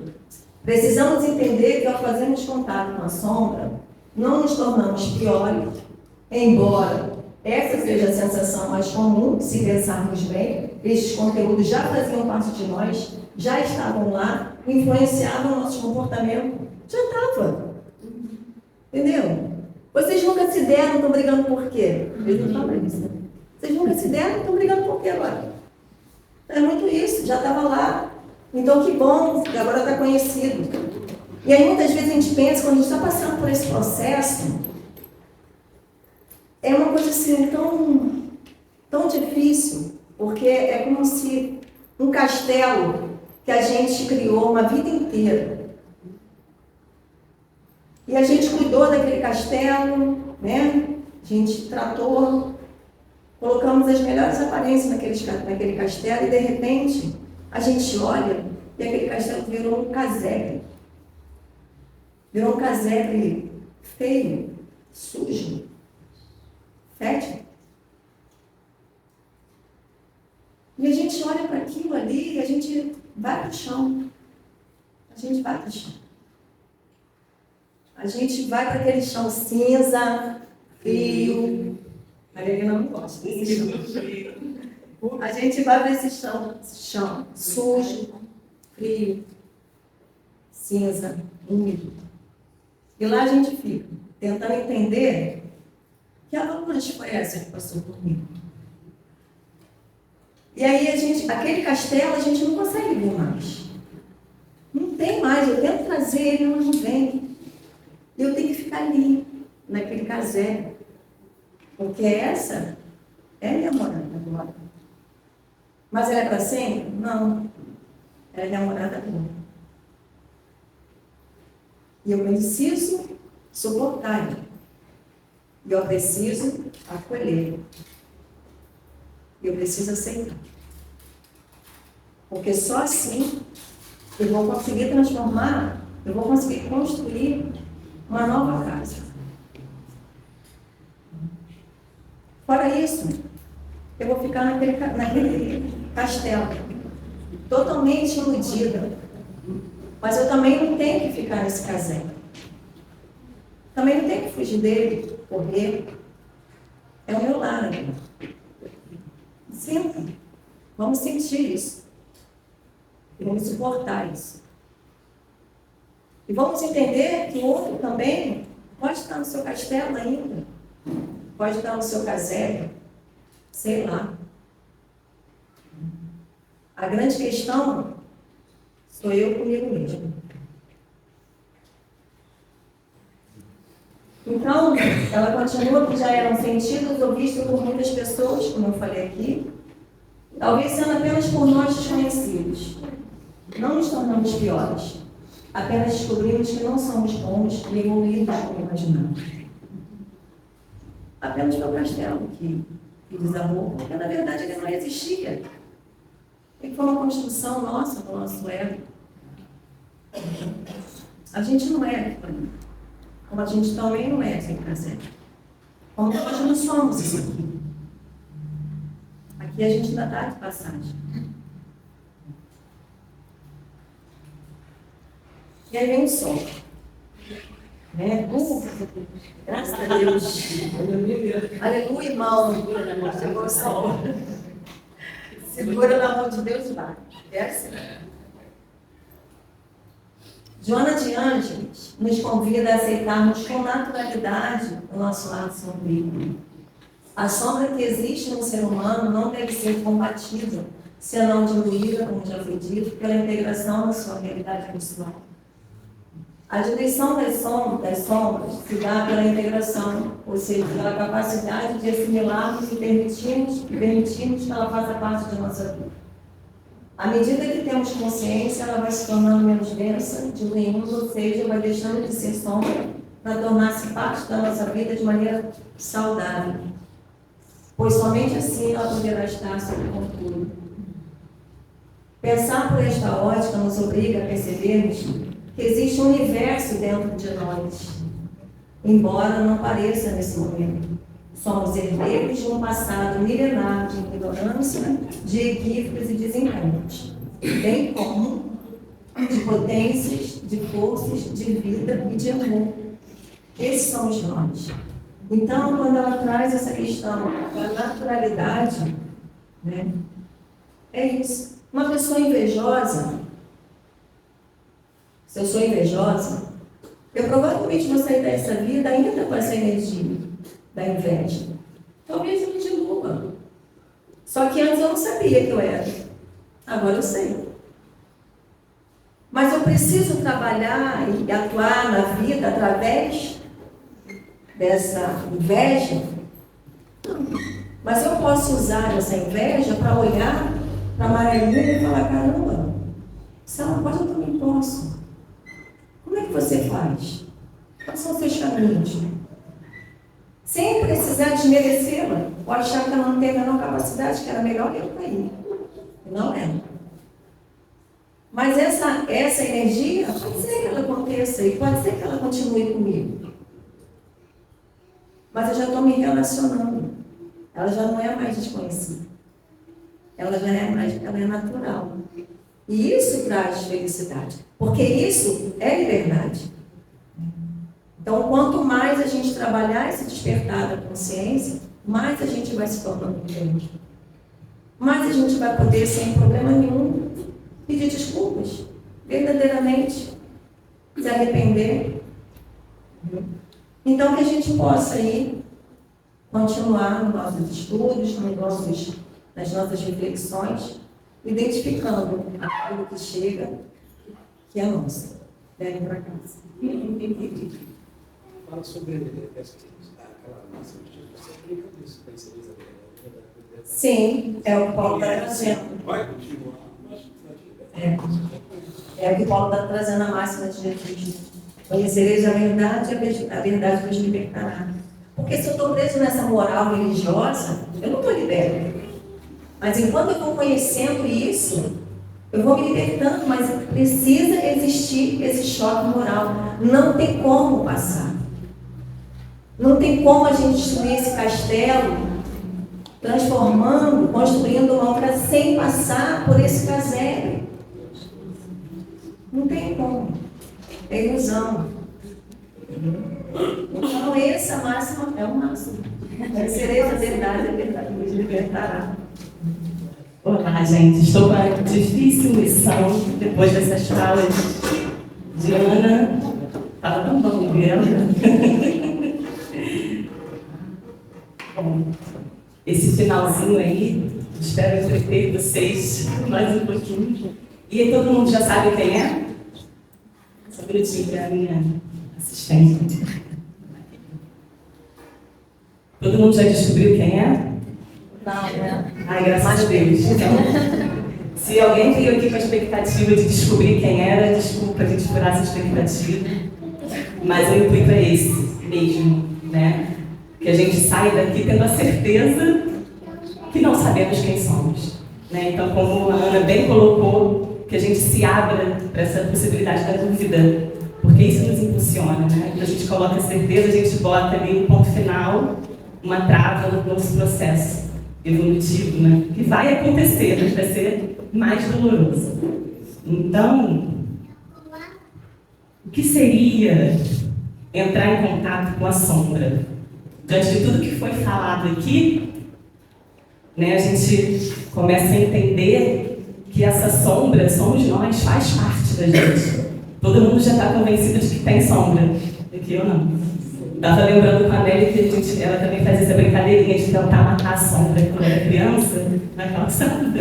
Precisamos entender que ao fazermos contato com a sombra, não nos tornamos piores, embora essa seja a sensação mais comum, se pensarmos bem. Estes conteúdos já faziam parte de nós, já estavam lá, influenciavam o nosso comportamento. Já estava. Entendeu? Vocês nunca se deram, estão brigando por quê? Eu não falo isso. Vocês nunca se deram, estão brigando por quê agora? É muito isso, já estava lá. Então, que bom, que agora está conhecido. E aí, muitas vezes, a gente pensa, quando a gente está passando por esse processo, é uma coisa assim tão difícil, porque é como se um castelo que a gente criou uma vida inteira. E a gente cuidou daquele castelo, né? A gente tratou, colocamos as melhores aparências naquele castelo e, de repente, a gente olha e aquele castelo virou um casebre. Virou um casebre feio, sujo, fétido. E a gente olha para aquilo ali e a gente vai para o chão. A gente vai para o chão. A gente vai para aquele chão cinza, frio. A Helena não gosta desse chão. A gente vai para esse chão sujo, frio, cinza, úmido. E lá a gente fica, tentando entender que avalanche foi essa que passou por mim. E aí aquele castelo a gente não consegue ver mais. Não tem mais, eu tento trazer ele, mas não vem. E eu tenho que ficar ali, naquele casebre. Porque essa é minha morada agora. Mas ela é para sempre? Não. Ela é minha morada agora. E eu preciso suportar ele. E eu preciso acolher. Eu preciso aceitar. Porque só assim eu vou conseguir transformar, eu vou conseguir construir uma nova casa. Fora isso, eu vou ficar naquele castelo, totalmente iludida. Mas eu também não tenho que ficar nesse casebre. Também não tenho que fugir dele, correr. É o meu lar. Sinta. Vamos sentir isso. E vamos suportar isso. E vamos entender que o outro também pode estar no seu castelo ainda, pode estar no seu casebre, sei lá. A grande questão sou eu comigo mesmo. Então, ela continua que já eram sentidos ou vistos por muitas pessoas, como eu falei aqui, talvez sendo apenas por nós desconhecidos. Não nos tornamos piores, apenas descobrimos que não somos bons e evoluídos como imaginamos. Apenas pelo castelo que desabou, porque na verdade ele não existia. Ele foi uma construção nossa, do nosso ego. A gente não é, como a gente também não é sem prazer. Como nós não somos isso aqui. Aqui a gente ainda está de passagem. E aí vem o sol. Né? Graças a Deus. Aleluia, irmão. Chegou o sol. Segura na mão de Deus e vai. Desce. Joana de Ângeles nos convida a aceitarmos com naturalidade o nosso lado sombrio. A sombra que existe no ser humano não deve ser combatida, senão diluída, como já foi dito, pela integração na sua realidade pessoal. A diluição das sombras se dá pela integração, ou seja, pela capacidade de assimilarmos e permitirmos que ela faça parte de nossa vida. À medida que temos consciência, ela vai se tornando menos densa, diluindo, ou seja, vai deixando de ser sombra para tornar-se parte da nossa vida de maneira saudável. Pois somente assim ela poderá estar sob controle. Pensar por esta ótica nos obriga a percebermos que existe um universo dentro de nós, embora não pareça nesse momento. Somos herdeiros de um passado milenar de ignorância, de equívocos e desencantos, bem como de potências, de forças, de vida e de amor. Esses somos nós. Então, quando ela traz essa questão da naturalidade, né, é isso. Uma pessoa invejosa, se eu sou invejosa, eu provavelmente vou sair dessa vida ainda com essa energia da inveja. Talvez eu me dilua. Só que antes eu não sabia que eu era. Agora eu sei. Mas eu preciso trabalhar e atuar na vida através dessa inveja. Mas eu posso usar essa inveja para olhar para a Maria e falar, caramba, se ela pode, eu também posso. Como é que você faz? Quais são os seus caminhos? Sem precisar desmerecê-la, ou achar que ela não tem a menor capacidade, que era melhor eu cair. Não é. Mas essa energia, pode ser que ela aconteça e pode ser que ela continue comigo. Mas eu já estou me relacionando. Ela já não é mais desconhecida. Ela já é mais, ela é natural. E isso traz felicidade. Porque isso é liberdade. Então, quanto mais a gente trabalhar esse despertar da consciência, mais a gente vai se tornando livre. Mais a gente vai poder, sem problema nenhum, pedir desculpas, verdadeiramente, se arrepender. Então, que a gente possa aí continuar nos nossos estudos, nas nossas reflexões, identificando aquilo que chega, que é nosso. Devem para casa. Fala sobre aquela massa de você aplica isso para inserir a Sim, é o que Paulo está trazendo. Vai continuar. É o que Paulo está trazendo a máxima de Jesus. Conhecereis a verdade vos libertará. Porque se eu estou preso nessa moral religiosa, eu não estou liberto. Mas enquanto eu vou conhecendo isso, eu vou me libertando, mas precisa existir esse choque moral. Não tem como passar. Não tem como a gente destruir esse castelo, transformando, construindo uma obra sem passar por esse casebre. Não tem como. É ilusão. Então, essa máxima é o máximo. Conhecereis a verdade vos libertará. Olá, gente. Estou com uma difícil missão depois dessas falas Diana, estava tão bom, Diana. Bom, esse finalzinho aí, espero entreter vocês mais um pouquinho. E aí, todo mundo já sabe quem é? Só um minutinho para a minha assistente. Todo mundo já descobriu quem é? Não, né? Ai, graças a Deus. Então, se alguém veio aqui com a expectativa de descobrir quem era, desculpa a gente furar essa expectativa. Mas o intuito é esse mesmo, né? Que a gente saia daqui tendo a certeza que não sabemos quem somos. Né? Então, como a Ana bem colocou, que a gente se abra para essa possibilidade da dúvida, porque isso nos impulsiona. Né? Quando a gente coloca a certeza, a gente bota ali um ponto final, uma trava no nosso processo evolutivo, né? Que vai acontecer, mas vai ser mais doloroso. Então, o que seria entrar em contato com a sombra? Diante de tudo que foi falado aqui, né, a gente começa a entender que essa sombra somos nós, faz parte da gente. Todo mundo já está convencido de que tem sombra. Aqui eu não. Estava lembrando com a Nelly que ela também fazia essa brincadeirinha de tentar matar a sombra quando era criança, na calçada.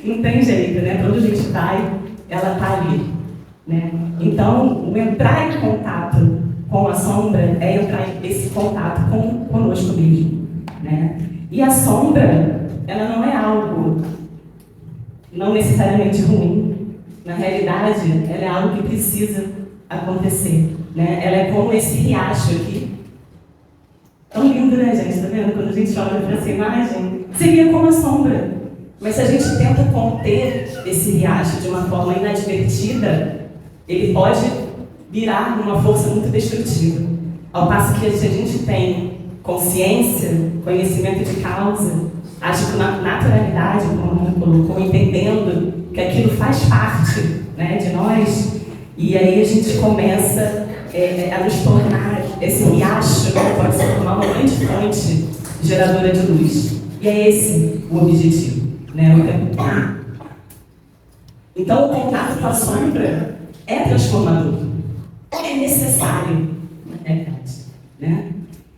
Não tem jeito, né? Para onde a gente vai, ela está ali. Né? Então, o entrar em contato com a sombra é entrar em esse contato conosco mesmo. Né? E a sombra, ela não é algo não necessariamente ruim. Na realidade, ela é algo que precisa acontecer. Né? Ela é como esse riacho aqui. Tão lindo, né, gente? Tá vendo? Quando a gente olha para essa imagem, seria como a sombra. Mas se a gente tenta conter esse riacho de uma forma inadvertida, ele pode virar uma força muito destrutiva. Ao passo que se a gente tem consciência, conhecimento de causa, acho que na naturalidade, como a Ana colocou, entendendo que aquilo faz parte, né, de nós, e aí a gente começa a nos tornar esse riacho, que pode se tornar uma grande fonte geradora de luz. E é esse o objetivo, né, o tempo todo. Então, o contato com a sombra é transformador, é necessário, na realidade, né?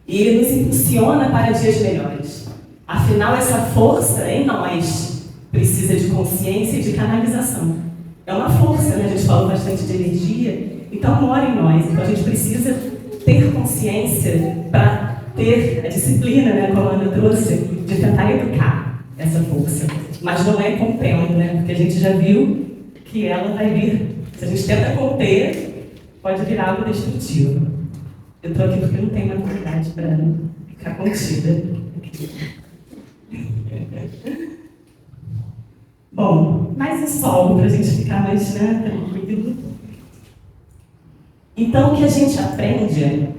E ele nos impulsiona para dias melhores. Afinal, essa força em nós precisa de consciência e de canalização. É uma força, né? A gente falou bastante de energia, então mora em nós. Então a gente precisa ter consciência para ter a disciplina, né, como a Ana trouxe, de tentar educar essa força. Mas não é contendo, né? Porque a gente já viu que ela vai vir. Se a gente tenta conter, pode virar algo destrutivo. Eu estou aqui porque não tenho maturidade para ficar contida. Bom, mais um sol para a gente ficar mais, né, tranquilo. Então, o que a gente aprende,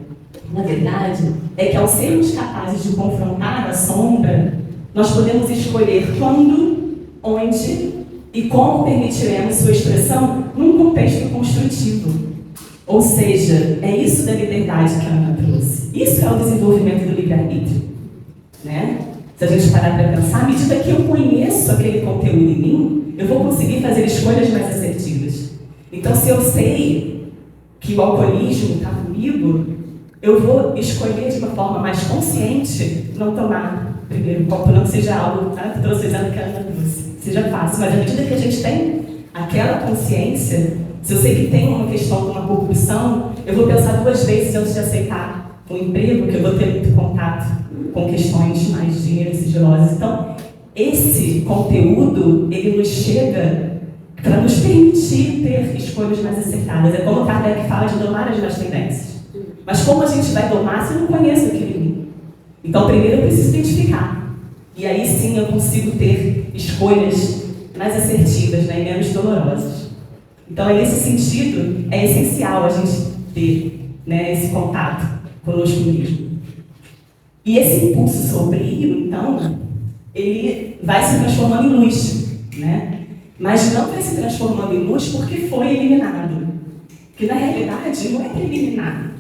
na verdade, é que ao sermos capazes de confrontar a sombra, nós podemos escolher quando, onde e como permitiremos sua expressão num contexto construtivo. Ou seja, é isso da liberdade que a Ana trouxe. Isso é o desenvolvimento do livre-arbítrio. Né? Se a gente parar para pensar, à medida que eu conheço aquele conteúdo em mim, eu vou conseguir fazer escolhas mais assertivas. Então, se eu sei que o alcoolismo está comigo, eu vou escolher de uma forma mais consciente não tomar o primeiro copo, não que seja algo, tá? Estou dizendo que a Ana trouxe, seja fácil, mas à medida que a gente tem aquela consciência, se eu sei que tem uma questão de uma corrupção, eu vou pensar 2 vezes antes de aceitar um emprego, que eu vou ter muito contato com questões mais de dinheiro sigilosas. Então, esse conteúdo, ele nos chega para nos permitir ter escolhas mais acertadas. É como o Kardec fala de domar as más tendências. Mas como a gente vai domar se eu não conheço aquele mim? Então, primeiro eu preciso identificar. E aí sim eu consigo ter escolhas mais assertivas, né, e menos dolorosas. Então, nesse sentido, é essencial a gente ter, né, esse contato conosco mesmo. E esse impulso sombrio, então, ele vai se transformando em luz, né? Mas não vai se transformando em luz porque foi eliminado. Porque, na realidade, não é para eliminar.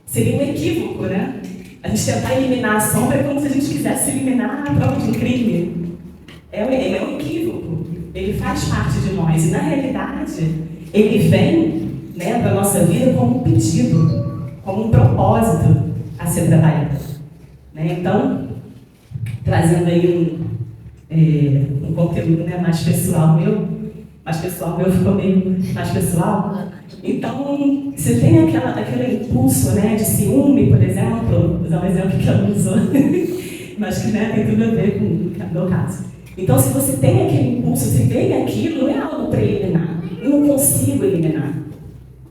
Seria um equívoco, né? A gente tentar eliminar a sombra é como se a gente quisesse eliminar a prova de um crime. É um equívoco. Ele faz parte de nós. E, na realidade, ele vem né, para a nossa vida como um pedido, como um propósito a ser trabalhado. Né? Então, trazendo aí um conteúdo, né, mais pessoal meu ficou meio mais pessoal. Então, você tem aquele impulso, né, de ciúme, por exemplo, vou usar um exemplo que ela usou, mas que, né, tem tudo a ver com o meu caso. Então, se você tem aquele impulso, se vem aquilo, não é algo para eliminar. Eu não consigo eliminar.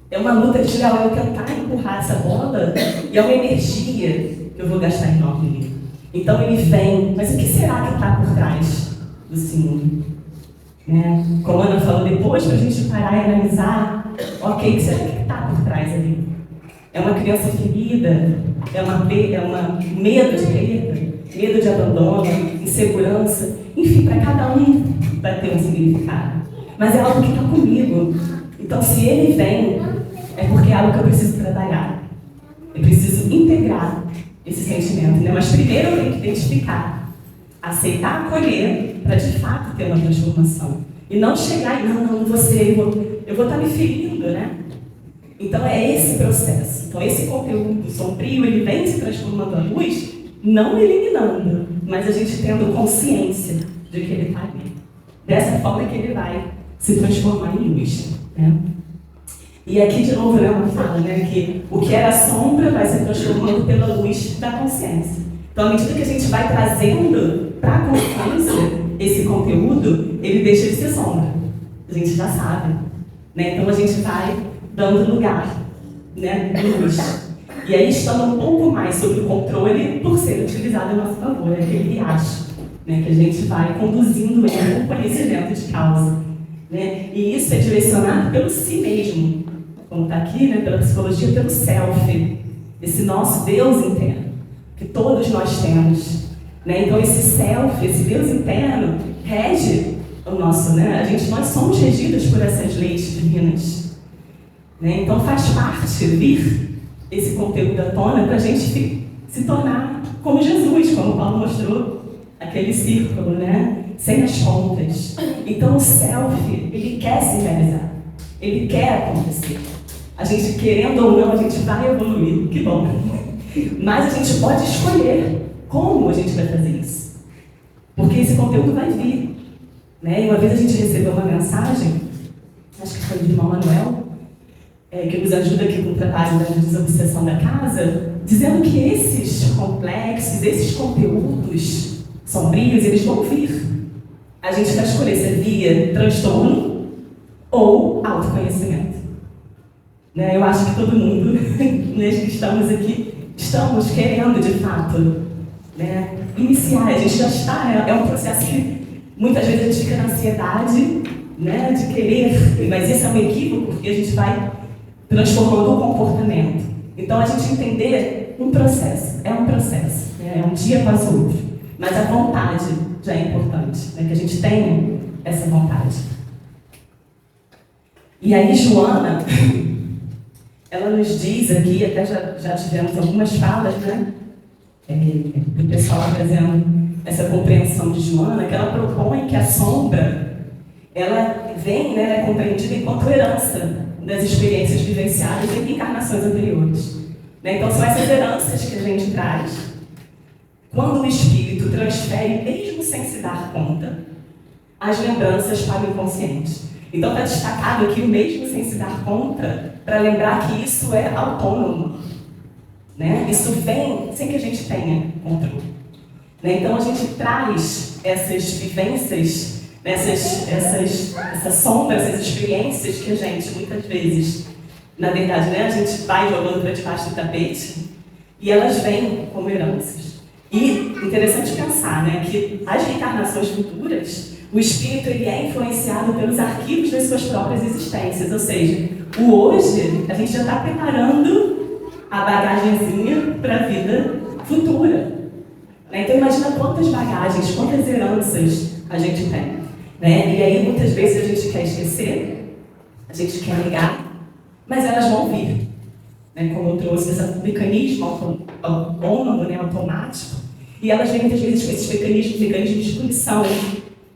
É uma luta de eu tentar empurrar essa bola e é uma energia que eu vou gastar enorme. Então ele vem, mas o que será que está por trás do ciúme? Né? Como a Ana falou depois, para a gente parar e analisar, ok, o que será que está por trás ali? É uma criança ferida? É um medo de perda? Medo de abandono? Insegurança? Enfim, para cada um vai ter um significado. Mas é algo que está comigo. Então, se ele vem, é porque é algo que eu preciso trabalhar. Eu preciso integrar esse sentimento, né? Mas primeiro eu tenho que identificar, aceitar, acolher, para de fato ter uma transformação. E não chegar e, não você, eu vou estar me ferindo, né? Então é esse processo. Então esse conteúdo sombrio, ele vem se transformando à luz, não eliminando, mas a gente tendo consciência de que ele está ali. Dessa forma que ele vai se transformar em luz, né? E aqui de novo, né, uma fala, né, que o que era sombra vai se transformando pela luz da consciência. Então, à medida que a gente vai trazendo para a consciência esse conteúdo, ele deixa de ser sombra. A gente já sabe, né? Então a gente vai dando lugar, né, de luz. E aí estando um pouco mais sob o controle por ser utilizado a nosso favor, é aquele riacho, né, que a gente vai conduzindo ele com conhecimento de causa. Né? E isso é direcionado pelo si mesmo, como está aqui, né, pela psicologia, pelo self, esse nosso Deus interno, que todos nós temos. Né? Então esse self, esse Deus interno, rege o nosso, né? Nós somos regidos por essas leis divinas. Né? Então faz parte vir esse conteúdo à tona para a gente se tornar como Jesus, como Paulo mostrou, aquele círculo, né? Sem as pontas. Então o self, ele quer se realizar, ele quer acontecer. A gente, querendo ou não, a gente vai evoluir, que bom. Mas a gente pode escolher como a gente vai fazer isso. Porque esse conteúdo vai vir. Né? E uma vez a gente recebeu uma mensagem, acho que foi do irmão Manuel, que nos ajuda aqui com o trabalho da desobsessão da casa, dizendo que esses complexos, esses conteúdos sombrios, eles vão vir. A gente vai escolher se é via transtorno ou autoconhecimento. Né? Eu acho que todo mundo, nós que estamos aqui, estamos querendo, de fato, né, iniciar. A gente já está, é um processo que muitas vezes a gente fica na ansiedade, né, de querer, mas esse é um equívoco, porque a gente vai transformando o comportamento. Então, a gente entender um processo, é um processo, né, é um dia após o outro, mas a vontade já é importante, né, que a gente tenha essa vontade. E aí, Joana, ela nos diz aqui, até já tivemos algumas falas, né, do pessoal trazendo essa compreensão de Joana, que ela propõe que a sombra, ela vem, né, ela é compreendida enquanto herança das experiências vivenciadas em encarnações anteriores. Né? Então, são essas heranças que a gente traz. Quando o espírito transfere, mesmo sem se dar conta, as lembranças para o inconsciente. Então, está destacado aqui o mesmo sem se dar conta, para lembrar que isso é autônomo. Né? Isso vem sem que a gente tenha controle. Né? Então, a gente traz essas vivências, essa sombra, essas experiências que a gente, muitas vezes, na verdade, né, a gente vai jogando para debaixo do tapete e elas vêm como heranças. E interessante pensar, né, que as reencarnações futuras, o espírito ele é influenciado pelos arquivos das suas próprias existências, ou seja, o hoje a gente já está preparando a bagagenzinha para a vida futura. Né? Então imagina quantas bagagens, quantas heranças a gente tem. Né? E aí muitas vezes a gente quer esquecer, a gente quer negar, mas elas vão vir. Né? Como eu trouxe esse mecanismo autônomo, né, automático, e elas vêm muitas vezes com esses mecanismos de punição,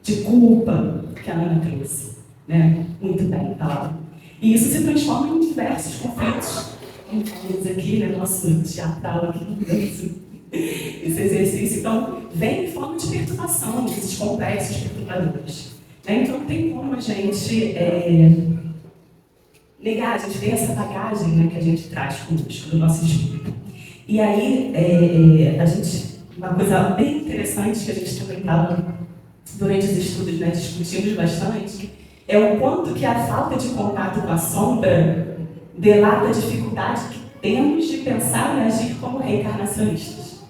de culpa, que a Ana trouxe. Né? Muito bem, tá? E isso se transforma em diversos conflitos. Temos aqui, né, nosso teatral aqui, esse exercício. Então, vem em forma de perturbação, desses complexos perturbadores. Então, não tem como a gente negar, a gente tem essa bagagem, né, que a gente traz conosco, do nosso espírito. E aí, uma coisa bem interessante que a gente também estava, durante os estudos, né, discutimos bastante, é o quanto que a falta de contato com a sombra delata a dificuldade que temos de pensar e agir como reencarnacionistas.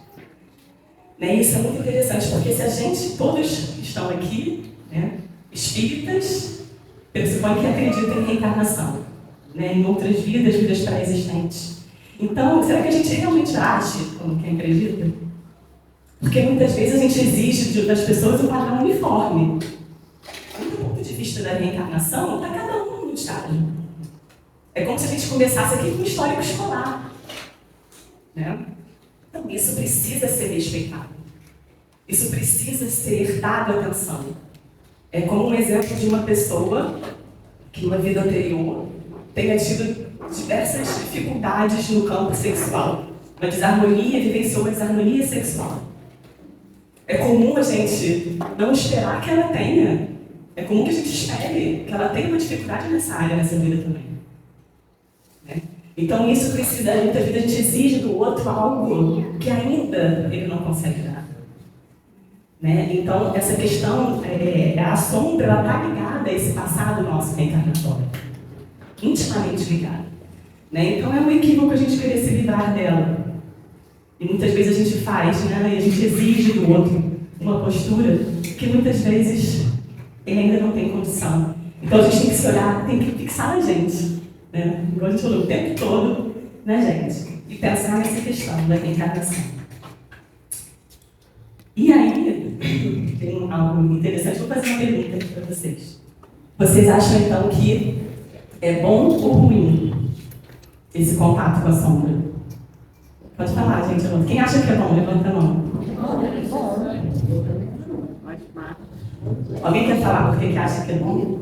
Né? Isso é muito interessante, porque se a gente, todos que estão aqui, né, espíritas, pressupõe que acreditam em reencarnação, né, em outras vidas, vidas pré-existentes. Então, será que a gente realmente age como quem acredita? Porque muitas vezes a gente exige das pessoas um padrão uniforme. Do ponto de vista da reencarnação, está cada um no estágio. É como se a gente começasse aqui com um histórico escolar. Né? Então, isso precisa ser respeitado. Isso precisa ser dado atenção. É como um exemplo de uma pessoa que, numa vida anterior, tenha tido diversas dificuldades no campo sexual. Uma desarmonia, vivenciou uma desarmonia sexual. É comum a gente não esperar que ela tenha. É comum que a gente espere que ela tenha uma dificuldade nessa área, nessa vida também. Né? Então isso precisa, muitas vezes a gente exige do outro algo que ainda ele não consegue dar. Né? Então essa questão, a sombra, ela está ligada a esse passado nosso reencarnatório. Intimamente ligada. Né? Então é um equívoco a gente querer se livrar dela. E muitas vezes a gente faz, né? E a gente exige do outro uma postura que muitas vezes ele ainda não tem condição. Então a gente tem que se olhar, tem que fixar na gente. Né? Igual a gente falou o tempo todo na gente. E pensar nessa questão da reencarnação. E aí, tem algo interessante, vou fazer uma pergunta aqui para vocês. Vocês acham então que é bom ou ruim esse contato com a sombra? Pode falar, gente. Quem acha que é bom? Levanta a mão. Alguém quer falar por que acha que é bom?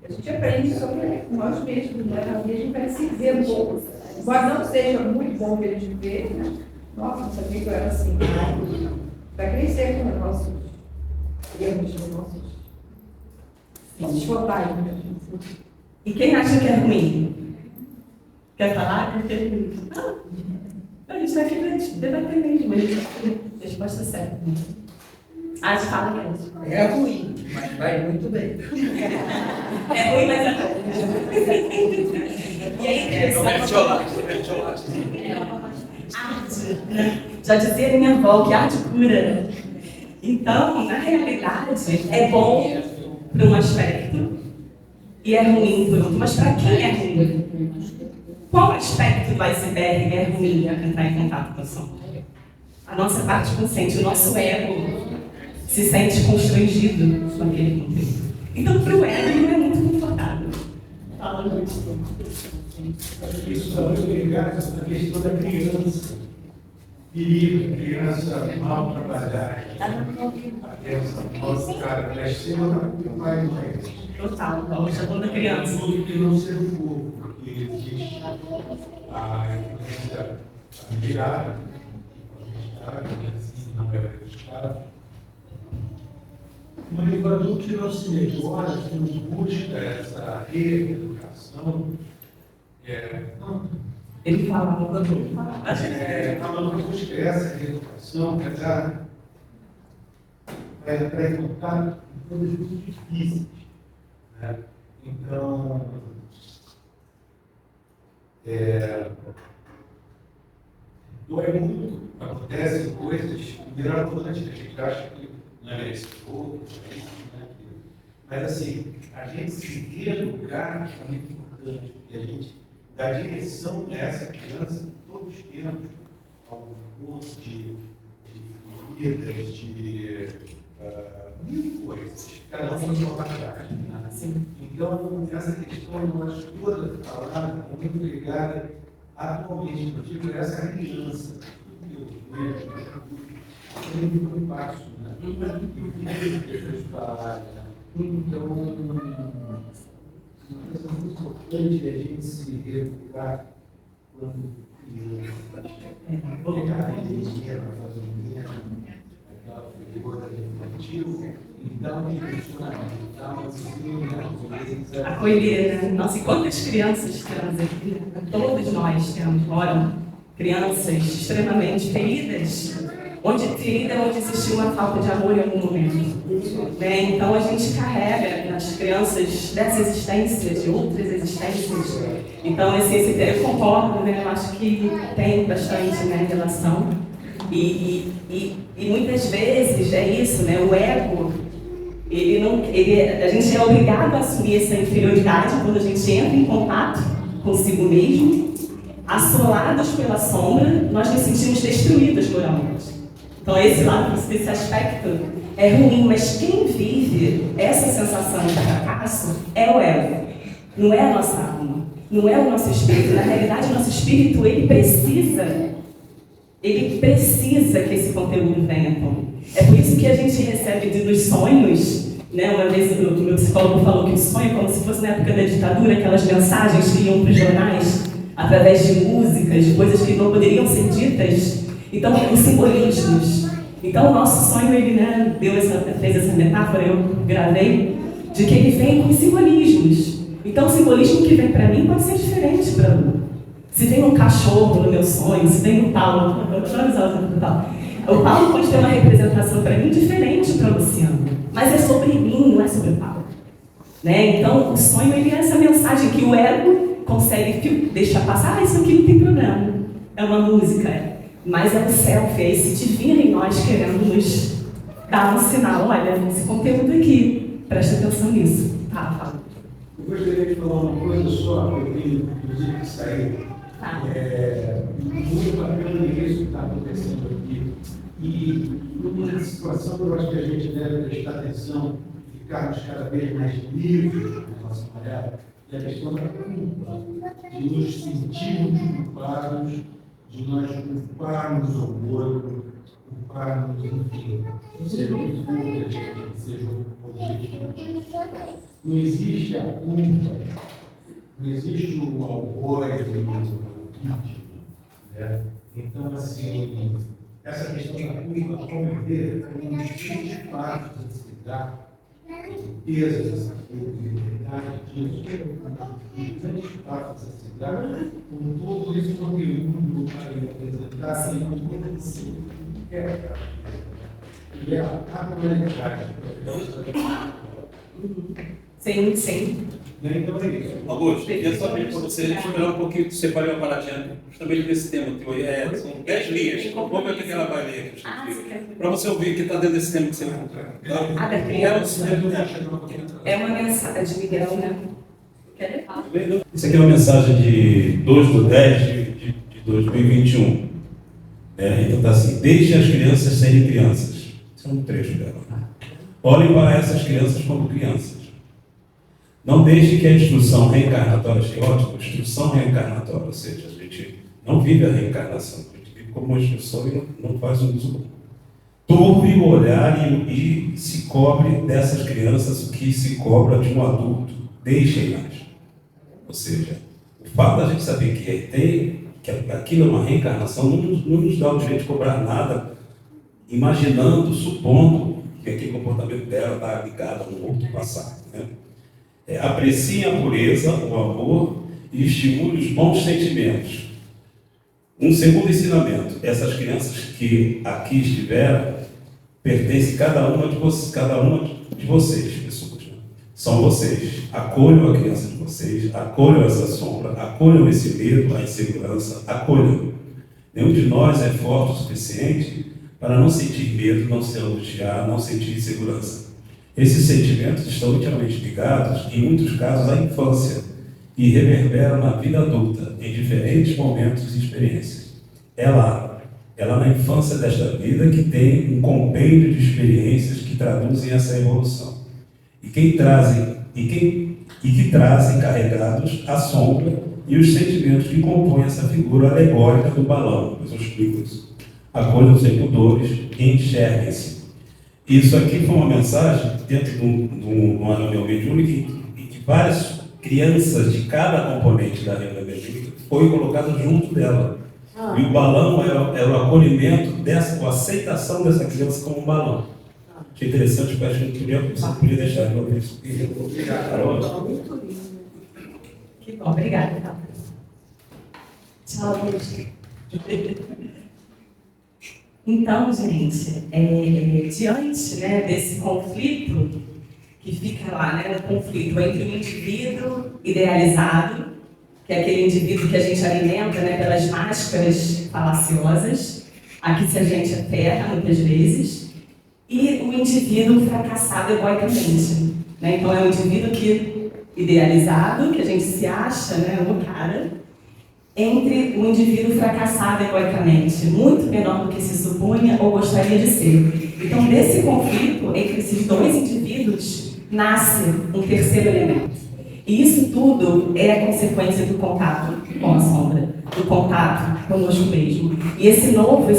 A gente aprende sobre nós mesmos, né? A gente vai se ver um pouco. Embora não seja muito bom ver de ver, né? Nossa, não sabia que eu era assim. Vai crescer com os nossos erros, os nossos vontades. E quem acha que é ruim? Quer falar? A gente vai debater mesmo, a resposta certa. A gente fala mesmo. É ruim, mas vai muito bem. É ruim, mas é bom. E aí, arte, né? Já dizia minha avó que arte cura. Então, na realidade, é bom por um aspecto e é ruim por outro. Mas para quem é ruim? Qual aspecto do iceberg é ruim entrar em contato com a sombra? A nossa parte consciente, o nosso ego se sente constrangido com aquele conteúdo. Então, para o ego, não é muito confortável. Fala, Luiz. Isso está muito ligado à questão da criança. Perigo, criança mal trabalhada. A criança mal educada, ela é cima do pai e mãe. Total, então, já toda criança. Tudo que não ser fogo, porque existe a influência familiar, não é acreditada. Um educador que não se melhora, que não busca essa reeducação, Ele fala, não busca essa reeducação, vai entrar em contato com coisas muito difíceis. Né? Então, dói muito, acontecem coisas mirabolantes que a gente acha que não é esse fogo, mas assim, a gente se reeducar é muito importante, e a gente dar direção a essa criança, todos temos algum curso de vidas, de mil coisas, cada um tem sua bagagem. Então, essa questão nós toda falada, muito ligada atualmente, eu digo, essa criança, que eu vejo, é muito fácil, né? E o que as pessoas falarem, né? Então, uma coisa muito importante é a gente se educar quando criança. Pegar a energia para fazer aquela figura infantil e dar um direcionamento, dar uma disciplina. Acolher, né? Nossa, e quantas crianças temos aqui? Todos nós moram crianças extremamente feridas, onde existiu uma falta de amor em algum momento. Né? Então a gente carrega nas crianças dessa existência, de outras existências. Então eu concordo, né? Eu acho que tem bastante, né, relação. E muitas vezes é isso, né? O ego, a gente é obrigado a assumir essa inferioridade quando a gente entra em contato consigo mesmo. Assolados pela sombra, nós nos sentimos destruídos moralmente. Então esse aspecto é ruim, mas quem vive essa sensação de fracasso é o ego, não é a nossa alma, não é o nosso espírito. Na realidade, o nosso espírito, ele precisa que esse conteúdo venha à tona. É por isso que a gente recebe dos sonhos, né? Uma vez o meu psicólogo falou que o sonho é como se fosse na época da ditadura, aquelas mensagens que iam para os jornais através de músicas, de coisas que não poderiam ser ditas. Então, os simbolismos. Então, o nosso sonho, ele, né, fez essa metáfora, eu gravei, de que ele vem com simbolismos. Então, o simbolismo que vem para mim pode ser diferente para Lu. Se tem um cachorro no meu sonho, se tem um Paulo, o Paulo pode ter uma representação para mim diferente para o Luciano, mas é sobre mim, não é sobre o Paulo. Né? Então, o sonho, ele é essa mensagem que o ego consegue deixar passar. Isso aqui não tem problema, é uma música, mas é o self, é esse divino em nós querendo nos dar um sinal. Olha, esse conteúdo aqui, presta atenção nisso. Tá, fala. Eu gostaria de falar uma coisa só, que eu tenho inclusive que sair. Tá. Muito bacana isso que está acontecendo aqui. E numa situação que eu acho que a gente deve prestar atenção, ficarmos cada vez mais livres em relação a ela, é a questão da culpa, de nos sentirmos culpados, de nós culparmos o outro, culparmos, enfim, seja o que for que a gente seja o objetivo. Não existe a culpa, não existe o algoz, o vítima, né? Então, assim, essa questão da culpa, como ver, é um dos grandes passos a se dar, a riqueza dessa culpa, a liberdade disso, um dos grandes passos a se dar, com todo esse conteúdo para apresentar, sem dúvida que é e a atualidade. Sim, sim. Então é isso. Augusto, queria saber para você, esperar um pouquinho, separei uma paradinha justamente desse tema teu aí. São 10 linhas. Vamos ver o que ela vai ler aqui. Para você ouvir o que está dentro desse tema que você vai encontrar. Ah, da criança. É uma mensagem de Miguel, né? Quer falar? Isso aqui é uma mensagem de 2/10 de 2021. Então está assim: deixe as crianças serem crianças. Isso é um trecho dela. Olhem para essas crianças como crianças. Não deixe que a instrução reencarnatória, achei ótimo, instrução reencarnatória, ou seja, a gente não vive a reencarnação, a gente vive como uma instrução e não faz um uso bom. Turve o olhar e se cobre dessas crianças o que se cobra de um adulto. Deixem-nas. Ou seja, o fato da gente saber que aquilo é uma reencarnação não nos dá o direito de cobrar nada, imaginando, supondo que aquele comportamento dela está ligado a um outro passado. Né? Apreciem a pureza, o amor e estimule os bons sentimentos. Um segundo ensinamento: essas crianças que aqui estiveram pertencem a cada uma de vocês, pessoas. Né? São vocês. Acolham a criança de vocês, acolham essa sombra, acolham esse medo, a insegurança, acolham. Nenhum de nós é forte o suficiente para não sentir medo, não se angustiar, não sentir insegurança. Esses sentimentos estão intimamente ligados, em muitos casos, à infância e reverberam na vida adulta, em diferentes momentos e experiências. É lá na infância desta vida que tem um compêndio de experiências que traduzem essa evolução e que trazem carregados a sombra e os sentimentos que compõem essa figura alegórica do balão. Depois eu explico isso. Acolham sem pudores e enxerguem-se. Isso aqui foi uma mensagem dentro de uma reunião mediúnica que crianças de cada componente da renda emergente foi colocado junto dela. E o balão era o acolhimento dessa, a aceitação dessa criança como um balão. Achei interessante, porque acho que você podia deixar de ouvir isso. Obrigado, Carol. Que bom, obrigada. Tchau, beijo. Então, gente, diante, né, desse conflito que fica lá, né, o conflito entre o indivíduo idealizado, que é aquele indivíduo que a gente alimenta, né, pelas máscaras falaciosas, a que se a gente aferra muitas vezes, e o indivíduo fracassado egoicamente. Né? Então, é um indivíduo idealizado, que a gente se acha, né, o cara, entre um indivíduo fracassado egoicamente, muito menor do que se supunha ou gostaria de ser. Então, desse conflito entre esses dois indivíduos, nasce um terceiro elemento. E isso tudo é a consequência do contato com a sombra, do contato conosco mesmo. E esse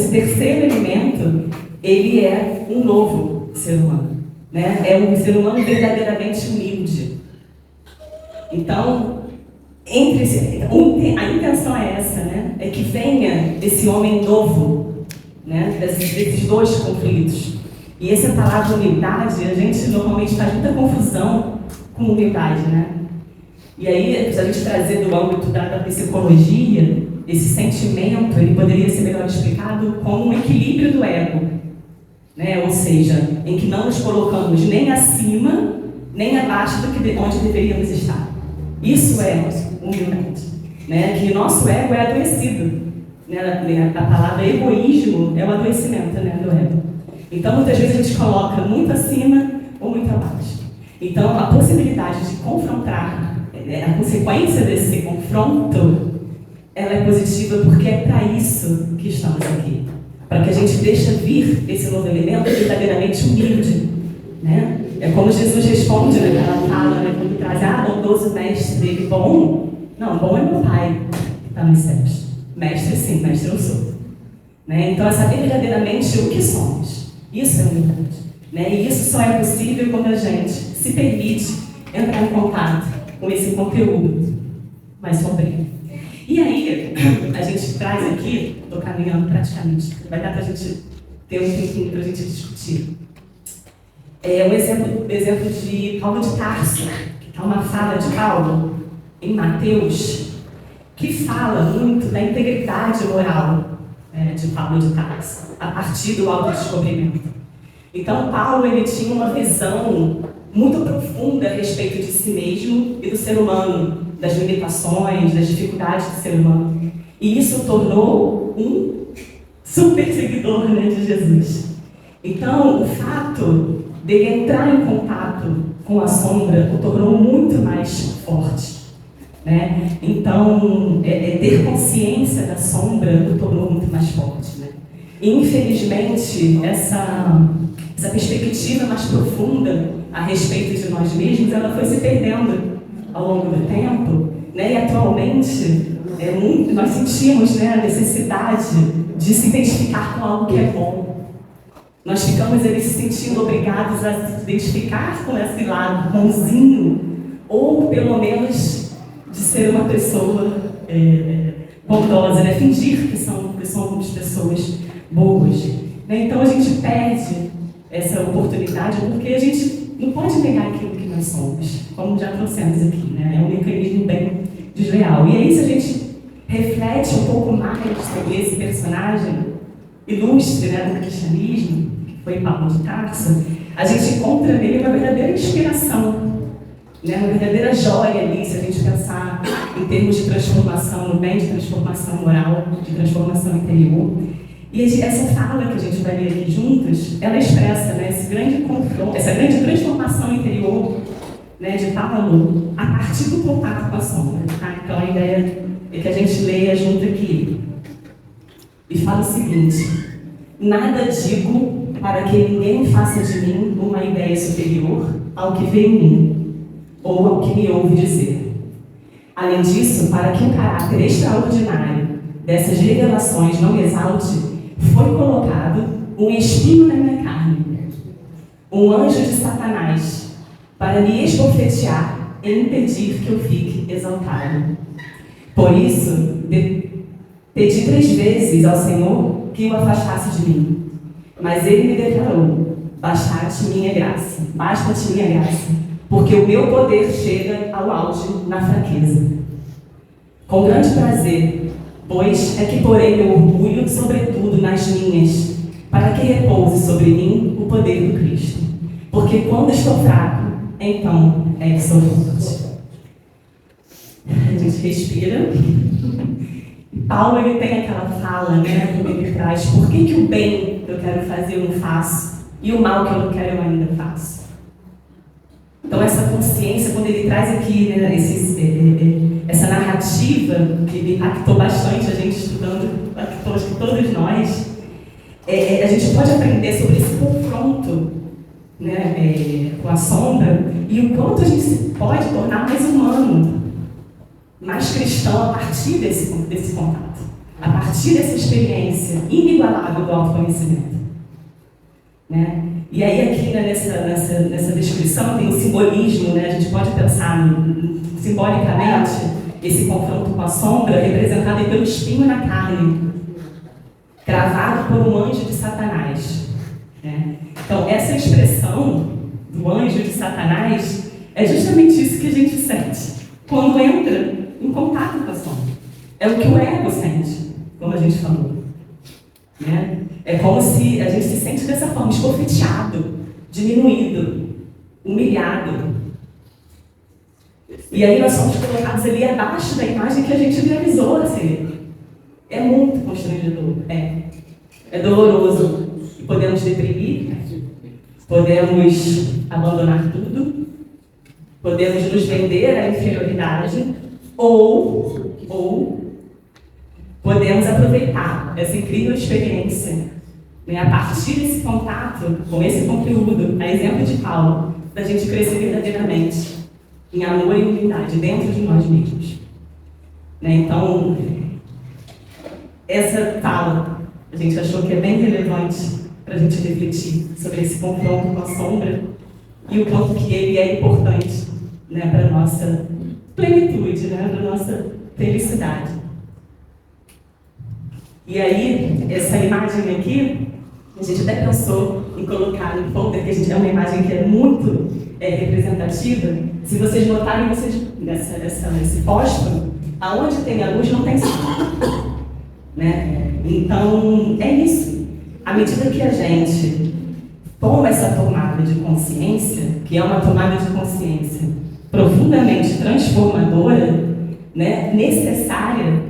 terceiro elemento, ele é um novo ser humano. Né? É um ser humano verdadeiramente humilde. Então, a intenção é essa, né? É que venha esse homem novo, né? Desses dois conflitos. E essa palavra humildade, a gente normalmente faz muita confusão com humildade, né? E aí, se a gente trazer do âmbito da psicologia, esse sentimento ele poderia ser melhor explicado como um equilíbrio do ego, né? Ou seja, em que não nos colocamos nem acima, nem abaixo onde deveríamos estar. Isso é humildade, né? Que o nosso ego é adoecido. Né? A palavra egoísmo é o adoecimento, né, do ego. Então, muitas vezes a gente coloca muito acima ou muito abaixo. Então, a possibilidade de confrontar, a consequência desse confronto, ela é positiva porque é para isso que estamos aqui. Para que a gente deixe vir esse novo elemento verdadeiramente humilde. Né? É como Jesus responde naquela fala, né, quando traz, bondoso mestre dele, bom? Não, bom é meu pai, que está nos céus. Mestre sim, mestre eu sou. Né? Então é saber verdadeiramente o que somos. Isso é humildade. Né? E isso só é possível quando a gente se permite entrar em contato com esse conteúdo mais sombrio. E aí, a gente traz aqui, estou caminhando praticamente, vai dar para a gente ter um tempinho para a gente discutir. Um exemplo de Paulo de Tarso, que é uma fala de Paulo em Mateus, que fala muito da integridade moral de Paulo de Tarso, a partir do autodescobrimento. Então, Paulo ele tinha uma visão muito profunda a respeito de si mesmo e do ser humano, das limitações, das dificuldades do ser humano. E isso o tornou um super seguidor, né, de Jesus. Então, o fato dele entrar em contato com a sombra o tornou muito mais forte. Né? Então, ter consciência da sombra o tornou muito mais forte. Né? E, infelizmente, essa perspectiva mais profunda a respeito de nós mesmos, ela foi se perdendo ao longo do tempo. Né? E, atualmente, nós sentimos, né, a necessidade de se identificar com algo que é bom. Nós ficamos se sentindo obrigados a se identificar com esse lado bonzinho, ou pelo menos de ser uma pessoa bondosa, né? Fingir que somos pessoas boas. Né? Então a gente perde essa oportunidade porque a gente não pode negar aquilo que nós somos, como já trouxemos aqui. Né? É um mecanismo bem desleal. E aí, se a gente reflete um pouco mais sobre esse personagem ilustre, né, do cristianismo, que foi Paulo de Tarso, a gente encontra nele uma verdadeira inspiração, né, uma verdadeira joia ali, se a gente pensar em termos de transformação no bem, de transformação moral, de transformação interior. E essa fala que a gente vai ler aqui juntos, ela expressa, né, esse grande confronto, essa grande transformação interior, né, de Paulo a partir do contato com a sombra. Tá? Então a ideia é que a gente leia junto aqui. E fala o seguinte: nada digo para que ninguém faça de mim uma ideia superior ao que vê em mim, ou ao que me ouve dizer. Além disso, para que o caráter extraordinário dessas revelações não me exalte, foi colocado um espinho na minha carne, um anjo de Satanás, para me esbofetear em impedir que eu fique exaltado. Por isso, pedi 3 vezes ao Senhor que o afastasse de mim. Mas ele me declarou: basta-te minha graça, porque o meu poder chega ao auge na fraqueza. Com grande prazer, pois é que porei meu orgulho, sobretudo nas minhas, para que repouse sobre mim o poder do Cristo. Porque quando estou fraco, então é que sou forte. A gente respira. Paulo, ele tem aquela fala, né, que ele traz: por que o bem que eu quero fazer eu não faço, e o mal que eu não quero eu ainda faço? Então, essa consciência, quando ele traz aqui, né, essa narrativa, que me impactou bastante a gente estudando, acho que todos nós, a gente pode aprender sobre esse confronto, né, com a sombra, e o quanto a gente se pode tornar mais humano, mais cristão a partir desse contato, a partir dessa experiência inigualável do autoconhecimento. Né? E aí aqui, né, nessa descrição tem um simbolismo, né? A gente pode pensar simbolicamente esse confronto com a sombra representado aí pelo espinho na carne, cravado por um anjo de Satanás. Né? Então essa expressão do anjo de Satanás é justamente isso que a gente sente quando entra em contato com a sombra. É o que o ego sente, como a gente falou. Né? É como se a gente se sente dessa forma, esbofeteado, diminuído, humilhado. E aí nós somos colocados ali abaixo da imagem que a gente idealizou a ser. É muito constrangedor, é doloroso. E podemos deprimir, podemos abandonar tudo, podemos nos vender à inferioridade, ou podemos aproveitar essa incrível experiência, né, a partir desse contato com esse conteúdo, a exemplo de Paulo, da gente crescer verdadeiramente em amor e humildade dentro de nós mesmos. Né, então, essa fala a gente achou que é bem relevante para a gente refletir sobre esse confronto com a sombra e o quanto que ele é importante, né, para a nossa plenitude, né, para a nossa felicidade. E aí, essa imagem aqui, a gente até pensou em colocar no folder, que a gente é uma imagem que é muito representativa. Se vocês notarem, nesse póster, aonde tem a luz não tem sombra. Né? Então, é isso. À medida que a gente toma essa tomada de consciência, que é uma tomada de consciência profundamente transformadora, né, necessária,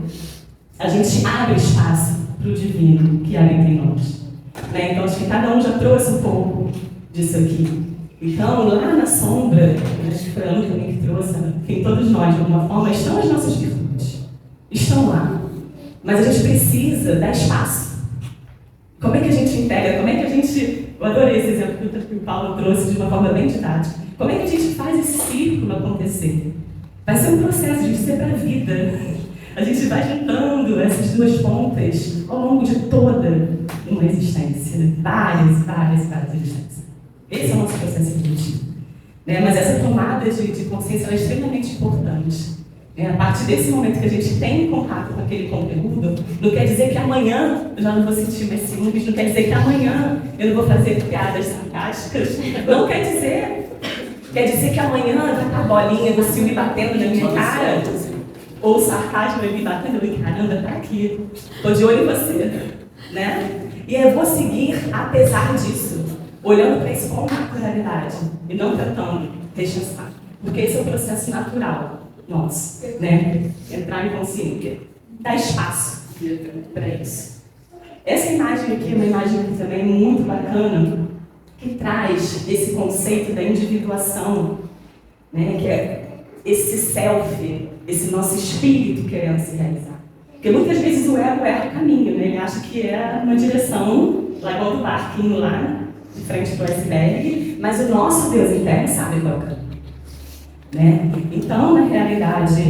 a gente abre espaço para o divino que habita em nós. Né? Então, acho que cada um já trouxe um pouco disso aqui. Então, lá na sombra, acho que foi a Ana também que trouxe, enfim, todos nós, de alguma forma, estão as nossas virtudes. Estão lá. Mas a gente precisa dar espaço. Como é que a gente integra? Como é que a gente... Eu adorei esse exemplo que o Paulo trouxe de uma forma bem didática. Como é que a gente faz esse círculo acontecer? Vai ser um processo de ser para a vida. A gente vai juntando essas duas pontas ao longo de toda uma existência. Várias existências. Esse é o nosso processo evolutivo. Né? Mas essa tomada de consciência é extremamente importante. A partir desse momento que a gente tem contato com aquele conteúdo, não quer dizer que amanhã eu já não vou sentir mais ciúmes, não quer dizer que amanhã eu não vou fazer piadas sarcásticas, não quer dizer. Quer dizer que amanhã vai estar a bolinha do ciúme batendo na minha cara, ou o sarcasmo me batendo, eu caramba, tá aqui, tô de olho em você, né? E eu vou seguir apesar disso, olhando para isso com naturalidade, e não tentando rechaçar, porque esse é o processo natural nosso, né? Entrar em consciência, dar espaço para isso. Essa imagem aqui é uma imagem também muito bacana, que traz esse conceito da individuação, né? Que é esse self, esse nosso espírito querendo se realizar. Porque muitas vezes o ego erra o caminho, né? Ele acha que é uma direção, lá igual do barquinho lá, de frente para o iceberg, mas o nosso Deus interno sabe qual é o caminho. Né? Então, na realidade,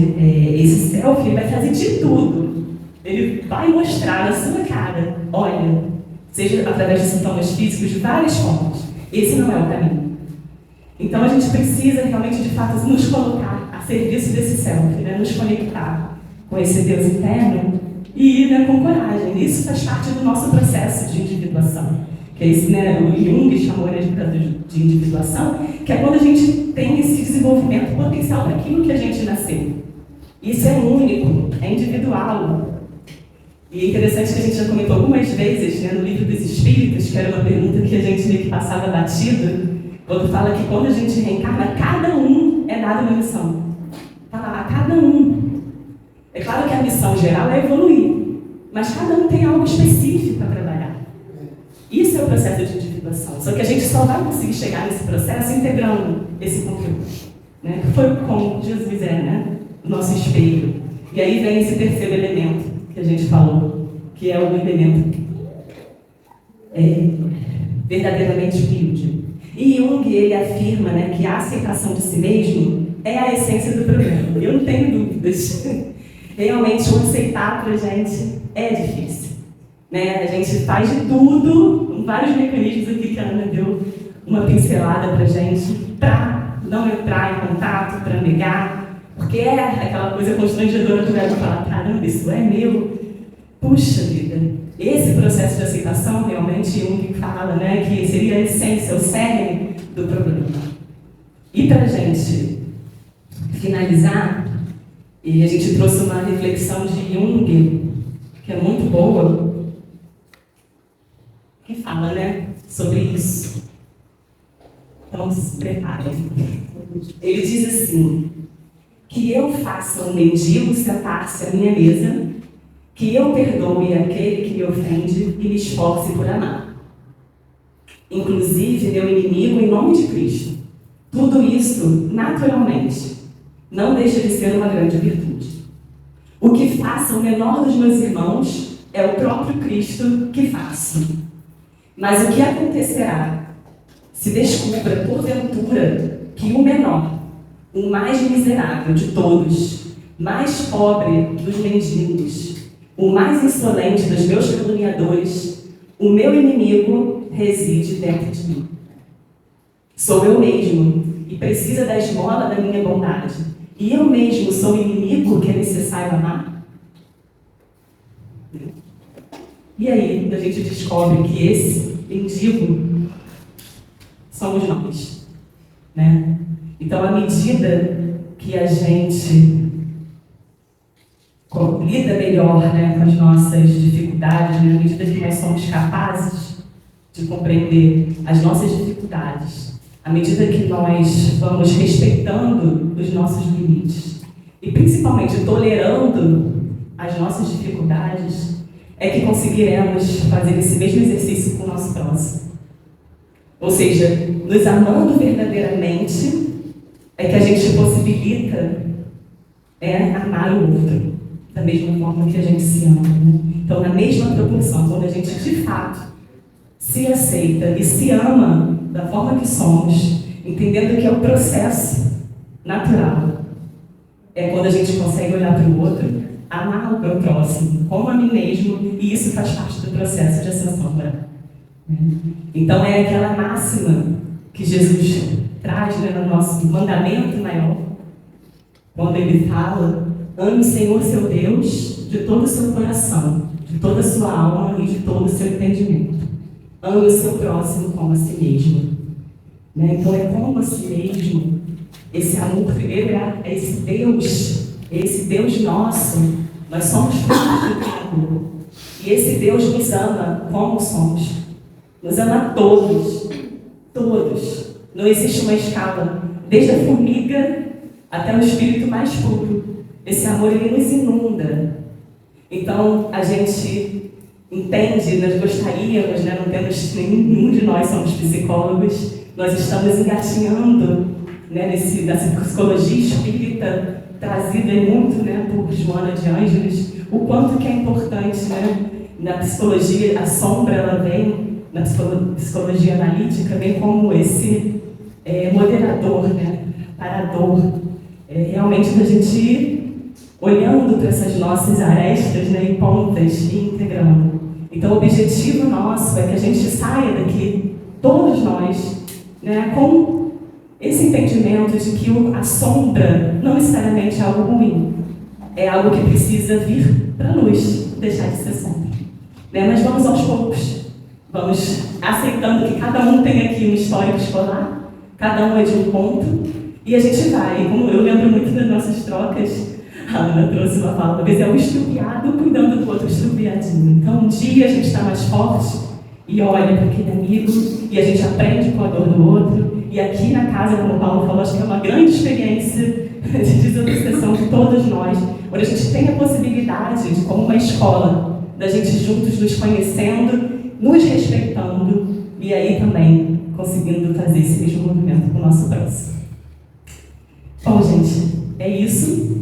esse self ele vai fazer de tudo. Ele vai mostrar na sua cara, olha, seja através de sintomas físicos de várias formas. Esse não é o caminho. Então, a gente precisa realmente, de fato, nos colocar serviço desse self, né? Nos conectar com esse Deus interno e ir, né, com coragem. Isso faz parte do nosso processo de individuação, que é isso, né, o Jung chamou, né, de individuação, que é quando a gente tem esse desenvolvimento potencial para aquilo que a gente nasceu. Isso é único, é individual. E é interessante que a gente já comentou algumas vezes, né, no Livro dos Espíritos, que era uma pergunta que a gente meio que passava batido, quando fala que quando a gente reencarna, cada um é dado uma missão. Fala, cada um. É claro que a missão geral é evoluir, mas cada um tem algo específico para trabalhar. Isso é o processo de individuação. Só que a gente só vai conseguir chegar nesse processo integrando esse conteúdo, né? Que foi como Jesus é, né? O nosso espelho. E aí vem esse terceiro elemento que a gente falou, que é o elemento verdadeiramente humilde. E Jung, ele afirma, né, que a aceitação de si mesmo é a essência do problema. Eu não tenho dúvidas. Realmente, o aceitar para a gente é difícil, né? A gente faz de tudo, vários mecanismos aqui que a Ana deu uma pincelada para a gente, para não entrar em contato, para negar, porque é aquela coisa constrangedora do velho falar, caramba, isso é meu. Puxa vida. Esse processo de aceitação, realmente, Jung fala, né, que seria a essência, o cerne do problema. E para a gente finalizar, e a gente trouxe uma reflexão de Jung, que é muito boa, que fala, né, sobre isso. Então, se preparem. Ele diz assim, que eu faça um mendigo sentar-se à minha mesa, que eu perdoe aquele que me ofende e me esforce por amar. Inclusive meu inimigo em nome de Cristo. Tudo isso, naturalmente, não deixa de ser uma grande virtude. O que faça o menor dos meus irmãos é o próprio Cristo que faço. Mas o que acontecerá se descubra, porventura, que o menor, o mais miserável de todos, mais pobre dos mendigos, o mais insolente dos meus caluniadores, o meu inimigo reside dentro de mim. Sou eu mesmo e precisa da esmola da minha bondade. E eu mesmo sou o inimigo que é necessário amar? E aí a gente descobre que esse mendigo somos nós, né? Então, à medida que a gente lida melhor, né, com as nossas dificuldades, né, à medida que nós somos capazes de compreender as nossas dificuldades, à medida que nós vamos respeitando os nossos limites e principalmente tolerando as nossas dificuldades, é que conseguiremos fazer esse mesmo exercício com o nosso próximo. Ou seja, nos amando verdadeiramente é que a gente possibilita amar o outro da mesma forma que a gente se ama, né? Então, na mesma proporção, quando a gente de fato se aceita e se ama da forma que somos, entendendo que é o processo natural, é quando a gente consegue olhar para o outro, amar o meu próximo, como a mim mesmo, e isso faz parte do processo de ascensão moral. Então, é aquela máxima que Jesus traz, né, no nosso mandamento maior, quando ele fala: ame o Senhor seu Deus de todo o seu coração, de toda a sua alma e de todo o seu entendimento. Ame o seu próximo como a si mesmo. Né? Então é como a si mesmo. Esse amor primeiro é esse Deus nosso. Nós somos filhos do Criador. E esse Deus nos ama como somos. Nos ama todos. Todos. Não existe uma escala. Desde a formiga até o espírito mais puro. Esse amor, ele nos inunda. Então, a gente entende, nós gostaríamos, né, não temos, nenhum de nós somos psicólogos, nós estamos engatinhando, né, nessa psicologia espírita, trazida muito, né, por Joana de Ângeles, o quanto que é importante, né, na psicologia, a sombra, ela vem, na psicologia analítica, vem como esse moderador, né, parador, realmente da gente ir olhando para essas nossas arestas, né, e pontas e integrando. Então, o objetivo nosso é que a gente saia daqui, todos nós, né, com esse entendimento de que a sombra não necessariamente é algo ruim, é algo que precisa vir para a luz, deixar de ser sombra. Né? Mas vamos aos poucos, vamos aceitando que cada um tem aqui um histórico escolar, cada um é de um ponto, e a gente vai. E como eu lembro muito das nossas trocas, a Ana trouxe uma fala, uma vez é um estrupiado cuidando do outro estrupiadinho. Então um dia a gente está mais forte e olha para aquele amigo e a gente aprende com a dor do outro. E aqui na casa, como o Paulo falou, acho que é uma grande experiência de desobsessão de todos nós, onde a gente tem a possibilidade de, como uma escola, da gente juntos nos conhecendo, nos respeitando e aí também conseguindo fazer esse mesmo movimento com o nosso próximo. Bom, gente, é isso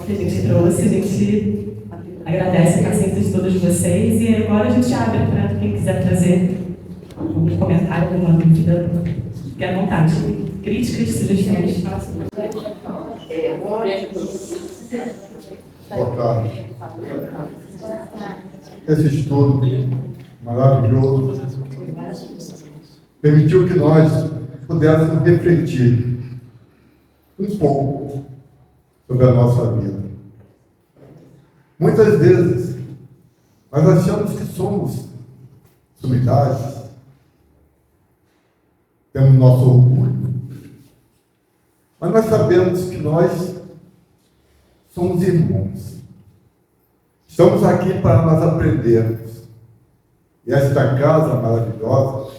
que a gente trouxe, a gente agradece a paciência de todos vocês e agora a gente abre para quem quiser trazer algum comentário, alguma dúvida, fique à vontade. Críticas, sugestões. Boa tarde. Esse estudo maravilhoso permitiu que nós pudéssemos refletir um pouco sobre a nossa vida. Muitas vezes, nós achamos que somos sumidades, temos nosso orgulho, mas nós sabemos que nós somos irmãos. Estamos aqui para nós aprendermos. E esta casa maravilhosa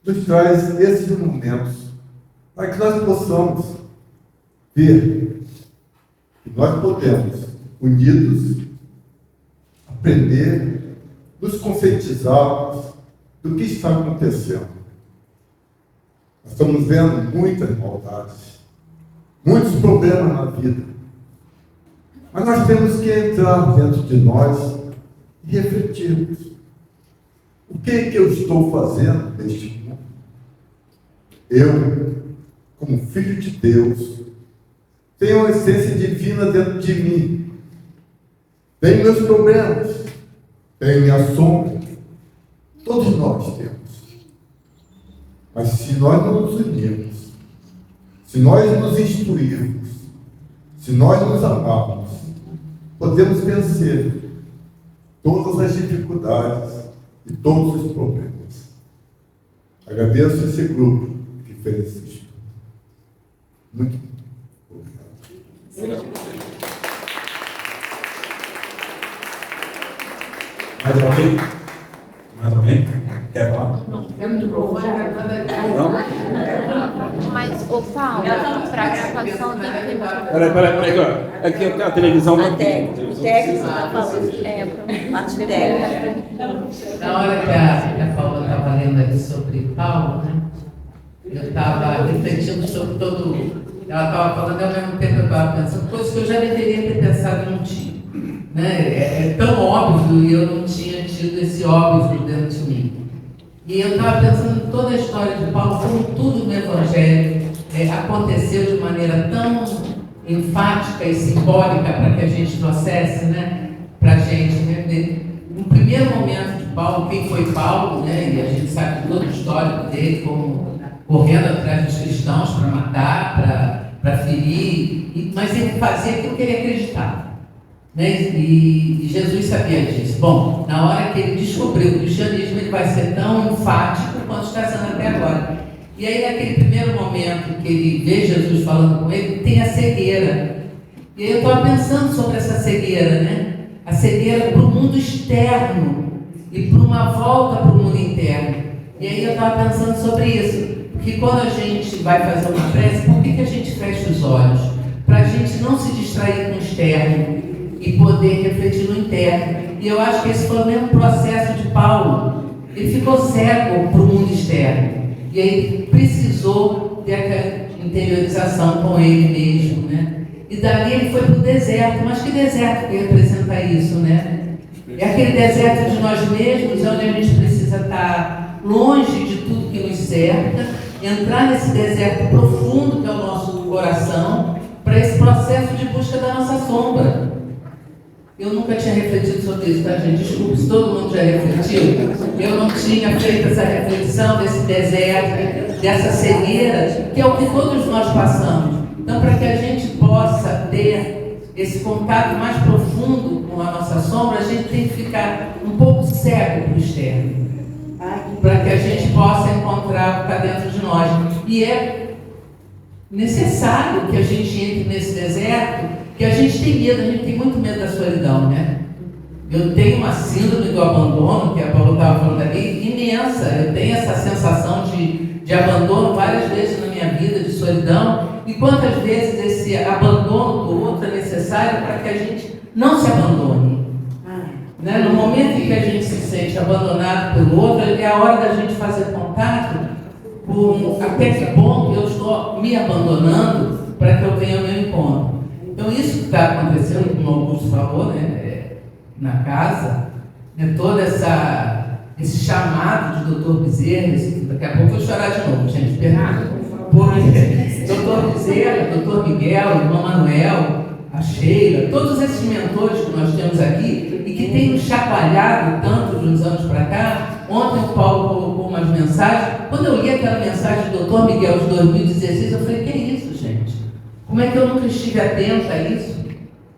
nos traz esses momentos para que nós possamos ver que nós podemos, unidos, aprender, nos conscientizarmos do que está acontecendo. Nós estamos vendo muitas maldades, muitos problemas na vida. Mas nós temos que entrar dentro de nós e refletirmos. O que é que eu estou fazendo neste mundo? Eu, como filho de Deus, tenho uma essência divina dentro de mim. Tenho meus problemas, tenho minha sombra. Todos nós temos. Mas se nós não nos unirmos, se nós nos instruirmos, se nós nos amarmos, podemos vencer todas as dificuldades e todos os problemas. Agradeço esse grupo que fez esse estudo. Muito obrigado. Mais alguém? Mais alguém? Quer falar? É muito profundo. Mas, ô Paulo, para a gravação tem que ter... Peraí, ó. Aqui a televisão vai... O técnico está falando. Parte técnica. Na hora que a Paula estava lendo aqui sobre Paulo, né? Eu estava refletindo sobre todo... Ela estava falando, ao mesmo tempo eu estava pensando, coisas que eu já deveria ter pensado e não tinha. Né? É tão óbvio e eu não tinha tido esse óbvio dentro de mim. E eu estava pensando em toda a história de Paulo, como tudo no Evangelho aconteceu de maneira tão enfática e simbólica para que a gente trouxesse, né, para a gente. Né, no primeiro momento de Paulo, quem foi Paulo, né, e a gente sabe todo o histórico dele, como correndo atrás dos cristãos para matar, para ferir, mas ele fazia aquilo que ele acreditava. Né? E Jesus sabia disso. Bom, na hora que ele descobriu que o cristianismo ele vai ser tão enfático quanto está sendo até agora. E aí, naquele primeiro momento que ele vê Jesus falando com ele, tem a cegueira. E aí eu estava pensando sobre essa cegueira, né? A cegueira para o mundo externo e para uma volta para o mundo interno. E aí eu estava pensando sobre isso. Porque quando a gente vai fazer uma prece, por que a gente fecha os olhos? Para a gente não se distrair com o externo e poder refletir no interno. E eu acho que esse foi o mesmo processo de Paulo. Ele ficou cego para o mundo externo. E aí ele precisou ter aquela interiorização com ele mesmo, né? E dali ele foi para o deserto. Mas que deserto que representa isso, né? É aquele deserto de nós mesmos, onde a gente precisa estar longe de tudo que nos cerca, entrar nesse deserto profundo que é o nosso coração, para esse processo de busca da nossa sombra. Eu nunca tinha refletido sobre isso, tá, gente? Desculpe, se todo mundo já refletiu. Eu não tinha feito essa reflexão desse deserto, dessa cegueira, que é o que todos nós passamos. Então, para que a gente possa ter esse contato mais profundo com a nossa sombra, a gente tem que ficar um pouco cego para o externo, para que a gente possa encontrar o que está dentro de nós. E é necessário que a gente entre nesse deserto, que a gente tem medo, a gente tem muito medo da solidão, né? Eu tenho uma síndrome do abandono, que a Paula estava falando ali, imensa. Eu tenho essa sensação de abandono várias vezes na minha vida, de solidão. E quantas vezes esse abandono do outro é necessário para que a gente não se abandone. Né? No momento em que a gente se sente abandonado pelo outro, é a hora da gente fazer contato por até que ponto eu estou me abandonando para que eu venha ao meu encontro. Então, isso que está acontecendo, como o Augusto falou, né, na casa, né, todo esse chamado de Dr. Bezerra, daqui a pouco eu vou chorar de novo, gente, perdão. Porque Dr. Bezerra, Dr. Miguel, irmão Manuel, a Sheila, todos esses mentores que nós temos aqui e que têm nos chacoalhado tanto de uns anos para cá. Ontem o Paulo colocou umas mensagens. Quando eu li aquela mensagem do Dr. Miguel de 2016, eu falei, que é isso, gente? Como é que eu nunca estive atento a isso?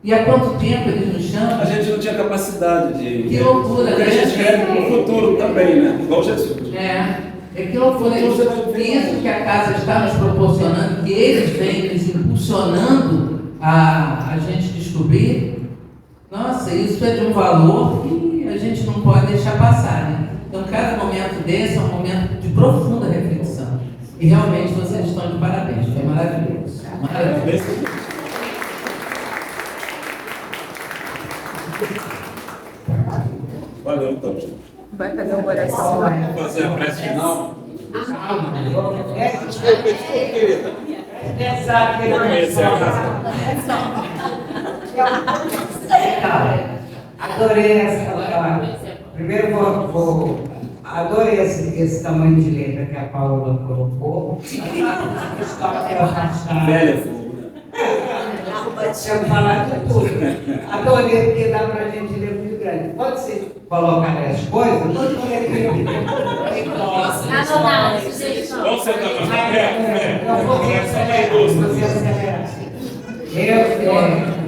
E há quanto tempo eles nos chamam? A gente não tinha capacidade de... Que loucura, porque né? a gente quer no futuro também, né? Igual Jesus. É que loucura. Isso que a casa está nos proporcionando, que eles vêm nos impulsionando a gente descobrir. Nossa, isso é de um valor que a gente não pode deixar passar, né? Então, cada momento desse é um momento de profunda reflexão. E realmente vocês estão de parabéns. Foi maravilhoso. Maravilhoso. Valeu, então. Vai fazer uma oração. Vamos fazer a prece final? Adorei essa. Primeiro adorei esse tamanho de letra que a Paula colocou. Velha fogo. Tinha falado de tudo. Adorei, porque dá pra gente ler muito grande. Pode ser colocar as coisas? Não estou lendo. Vamos sentar na frente. Eu vou acelerar.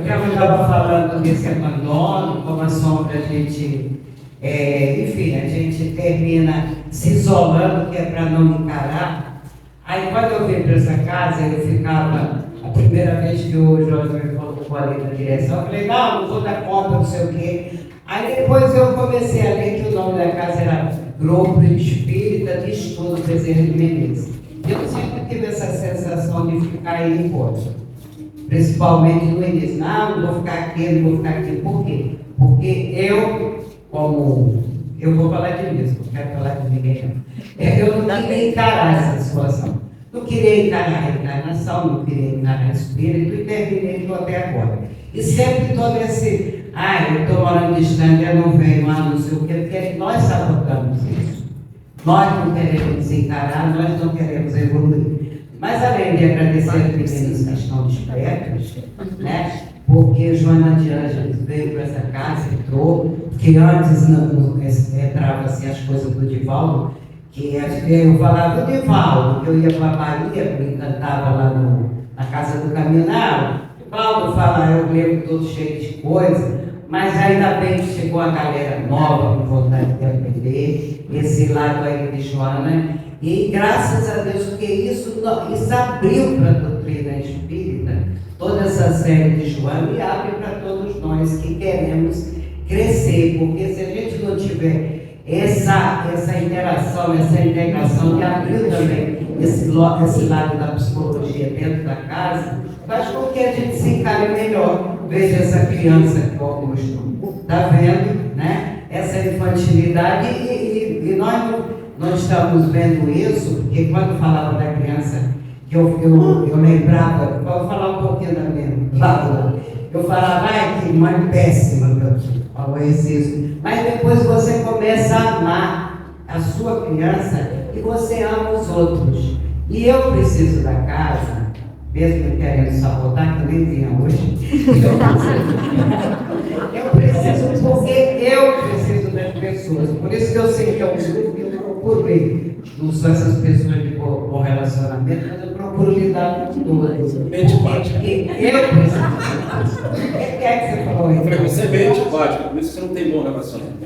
Eu estava falando desse abandono, como a sombra a gente, enfim, a gente termina se isolando, que é para não encarar. Aí quando eu vim para essa casa, eu ficava, a primeira vez que o Jorge me colocou ali na direção, eu falei, não vou dar conta, não sei o quê. Aí depois eu comecei a ler que o nome da casa era Grupo Espírita de Estudo Bezerra de Menezes. Eu sempre tive essa sensação de ficar aí embora. Principalmente no início, não vou ficar aqui, não vou ficar aqui. Por quê? Porque eu vou falar de mim, não quero falar de ninguém não. Eu não queria encarar essa situação. Não queria encarar a reencarnação, não queria encarar o espírito e terminei estou até agora. E sempre todo esse, eu estou morando distante, eu não venho lá, não sei o quê, porque nós sabotamos isso. Nós não queremos encarar, nós não queremos evoluir. Mas além de agradecer aos meninos que estão despertos, né? Porque Joana de Ângeles veio para essa casa, entrou, porque antes não entrava assim as coisas do Divaldo, que eu falava do Divaldo, que eu ia para a Bahia, me encantava lá na Casa do Caminhão. Divaldo fala, eu lembro todo cheio de coisa, mas ainda bem que chegou a galera nova com vontade de aprender, esse lado aí de Joana. E graças a Deus, porque isso abriu para a doutrina espírita, toda essa série de Joana, e abre para todos nós que queremos crescer, porque se a gente não tiver essa interação, essa integração, que abriu também esse lado da psicologia dentro da casa, faz com que a gente se encare melhor. Veja essa criança que o Augusto está vendo, né? Essa infantilidade, e nós estamos vendo isso, porque quando falava da criança, que eu lembrava, vou falar um pouquinho da minha Paula, eu falava, que mãe péssima, meu filho, falou isso. Mas depois você começa a amar a sua criança e você ama os outros. E eu preciso da casa, mesmo querendo sabotar, que eu nem vinha hoje. Eu preciso, porque eu preciso das pessoas. Por isso que eu sei que é um grupo que eu procuro ir. Não são essas pessoas de bom relacionamento, mas eu procuro lidar com todas. Mente prática. Eu preciso. O que é que você falou aí? Eu falei, você é bem antipática, por isso que você não tem bom relacionamento.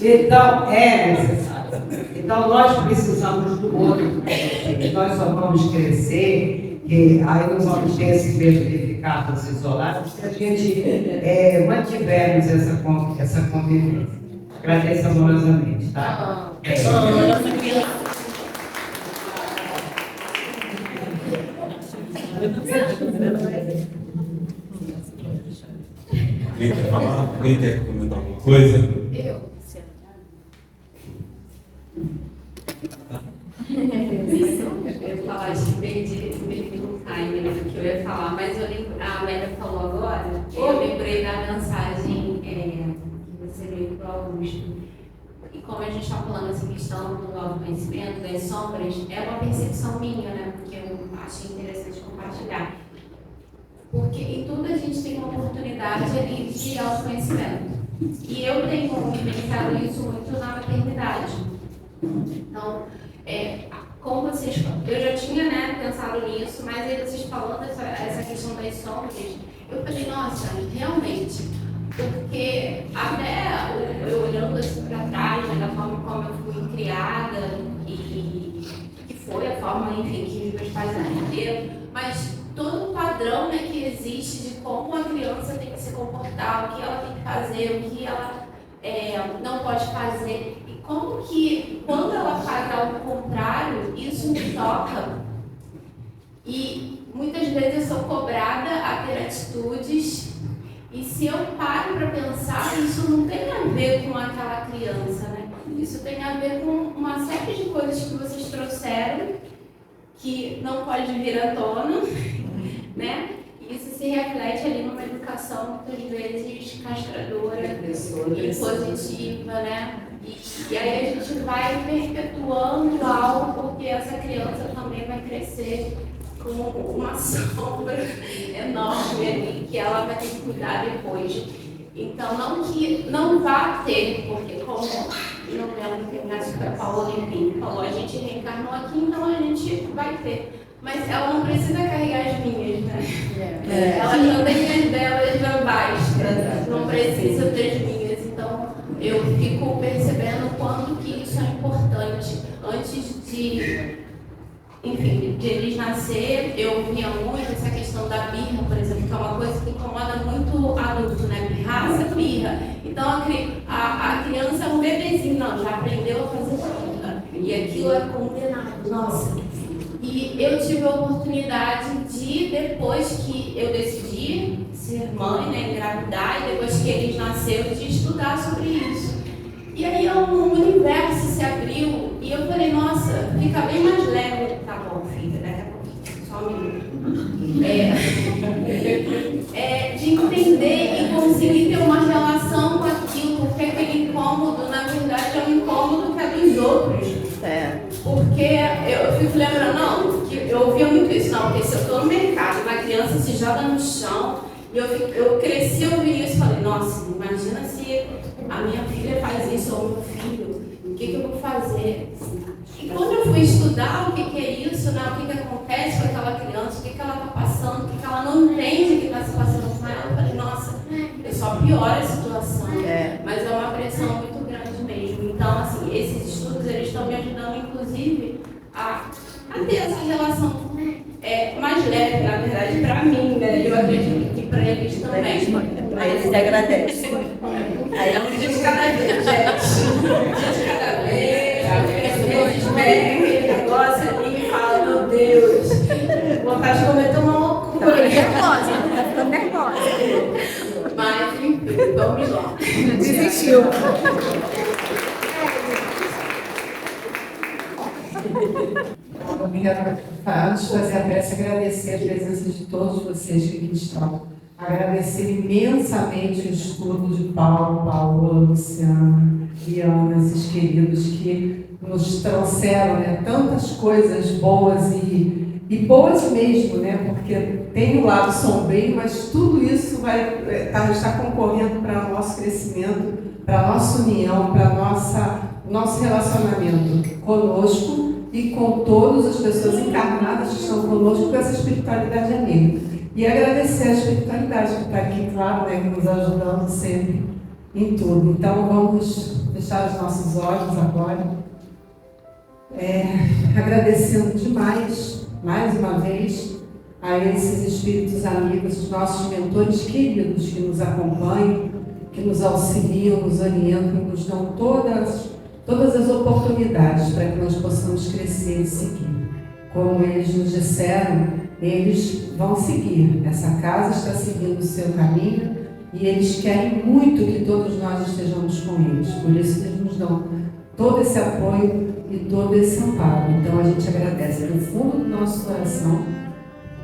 Então, é necessário. Então, nós precisamos do outro. Nós só vamos crescer, que aí não vamos ter esse medo de ficarmos isolados, se a gente mantivermos essa convivência. Agradeço amorosamente, tá? Alguém quer falar? Alguém quer comentar alguma coisa? Eu ia falar de meio do time, né, que eu ia falar, mas a Amélia falou agora, eu lembrei da mensagem que você veio para o Augusto. E como a gente está falando essa questão do autoconhecimento, das sombras, é uma percepção minha, né, que eu achei interessante compartilhar. Porque em tudo a gente tem uma oportunidade ali de autoconhecimento. E eu tenho pensado isso muito na maternidade. Então, como vocês, eu já tinha, né, pensado nisso, mas aí vocês falando essa questão das sombras, eu falei, nossa, realmente, porque até eu olhando assim para trás, né, da forma como eu fui criada e que foi a forma, enfim, que os meus pais aprenderam, mas todo o padrão, né, que existe de como a criança tem que se comportar, o que ela tem que fazer, o que ela não pode fazer. Como que, quando ela faz algo contrário, isso me toca e muitas vezes eu sou cobrada a ter atitudes e se eu paro para pensar, isso não tem a ver com aquela criança, né? Isso tem a ver com uma série de coisas que vocês trouxeram que não pode vir à tona, né? Isso se reflete ali numa educação muitas vezes castradora e positiva, né? E aí a gente vai perpetuando algo porque essa criança também vai crescer com uma sombra enorme ali que ela vai ter que cuidar depois. Então, não que não vá ter, porque como não lembro que acho que a Paula Limpinho falou, a gente reencarnou aqui, então a gente vai ter. Mas ela não precisa carregar as minhas, né? Ela já tem as delas, já basta. Não precisa ter as minhas. Então, eu fico percebendo o quanto que isso é importante. Antes de, enfim, de eles nascer, eu via muito essa questão da birra, por exemplo, que é uma coisa que incomoda muito adulto, né? Birraça, birra. Então, a criança é um bebezinho, não, já aprendeu a fazer birra. E aquilo é condenado. Nossa. E eu tive a oportunidade de, depois que eu decidi ser mãe, né, engravidar, e depois que eles nasceram, de estudar sobre isso. E aí um universo se abriu, e eu falei, nossa, fica bem mais leve. Tá bom, filha, daqui a pouquinho, só um minuto. De entender e conseguir ter uma relação com aquilo, porque aquele incômodo, na verdade, é um incômodo que é dos outros. Porque eu fico lembrando, não, que eu ouvia muito isso, não, porque se eu estou no mercado, uma criança se joga no chão, e eu cresci ouvindo isso e falei, nossa, imagina se a minha filha faz isso, ou meu filho, o que eu vou fazer? E quando eu fui estudar o que é isso, né, o que acontece com aquela criança, o que ela está passando, o que ela não entende o que está se passando com ela, eu falei, nossa, só piora a situação, mas é uma pressão muito grande mesmo. Então, assim, esses estudos, eles estão me ajudando, inclusive, a ter essa relação mais leve, na verdade, para mim, né? Eu acredito que para eles também. Aí eles agradecem. Aí é um dia de cada vez, gente. Um dia de cada vez. Eles pegam aquele negócio ali e falam, meu Deus, vontade de cometer uma loucura. Tá ficando nervosa. Mas, enfim, vamos lá. Desistiu. Eu quero, antes de fazer a prece, agradecer a presença de todos vocês que aqui estão. Agradecer imensamente o estudo de Paulo, Paola, Luciana e Ana, esses queridos que nos trouxeram, né, tantas coisas boas e E boas mesmo, né? Porque tem o lado sombrio, mas tudo isso vai estar concorrendo para o nosso crescimento, para a nossa união, para nosso relacionamento conosco e com todas as pessoas encarnadas que estão conosco com essa espiritualidade amiga. E agradecer a espiritualidade que está aqui, claro, né, nos ajudando sempre em tudo. Então vamos fechar os nossos olhos agora, agradecendo demais, mais uma vez, a esses espíritos amigos, os nossos mentores queridos que nos acompanham, que nos auxiliam, nos orientam, nos dão todas as oportunidades para que nós possamos crescer e seguir. Como eles nos disseram, eles vão seguir. Essa casa está seguindo o seu caminho e eles querem muito que todos nós estejamos com eles. Por isso eles nos dão todo esse apoio e todo esse amparo. Então a gente agradece do fundo do nosso coração,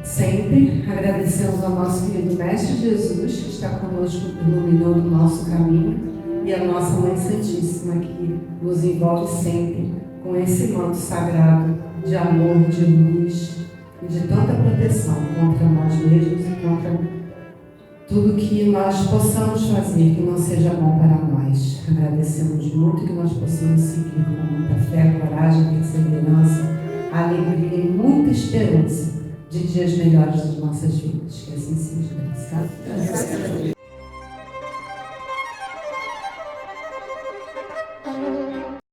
sempre agradecemos ao nosso querido Mestre Jesus, que está conosco iluminando o nosso caminho, e a nossa Mãe Santíssima, que nos envolve sempre com esse manto sagrado de amor, de luz e de tanta proteção contra nós mesmos e contra tudo que nós possamos fazer que não seja bom para nós. Agradecemos muito que nós possamos seguir com muita fé, coragem, perseverança, alegria e muita esperança de dias melhores das nossas vidas. Que assim seja.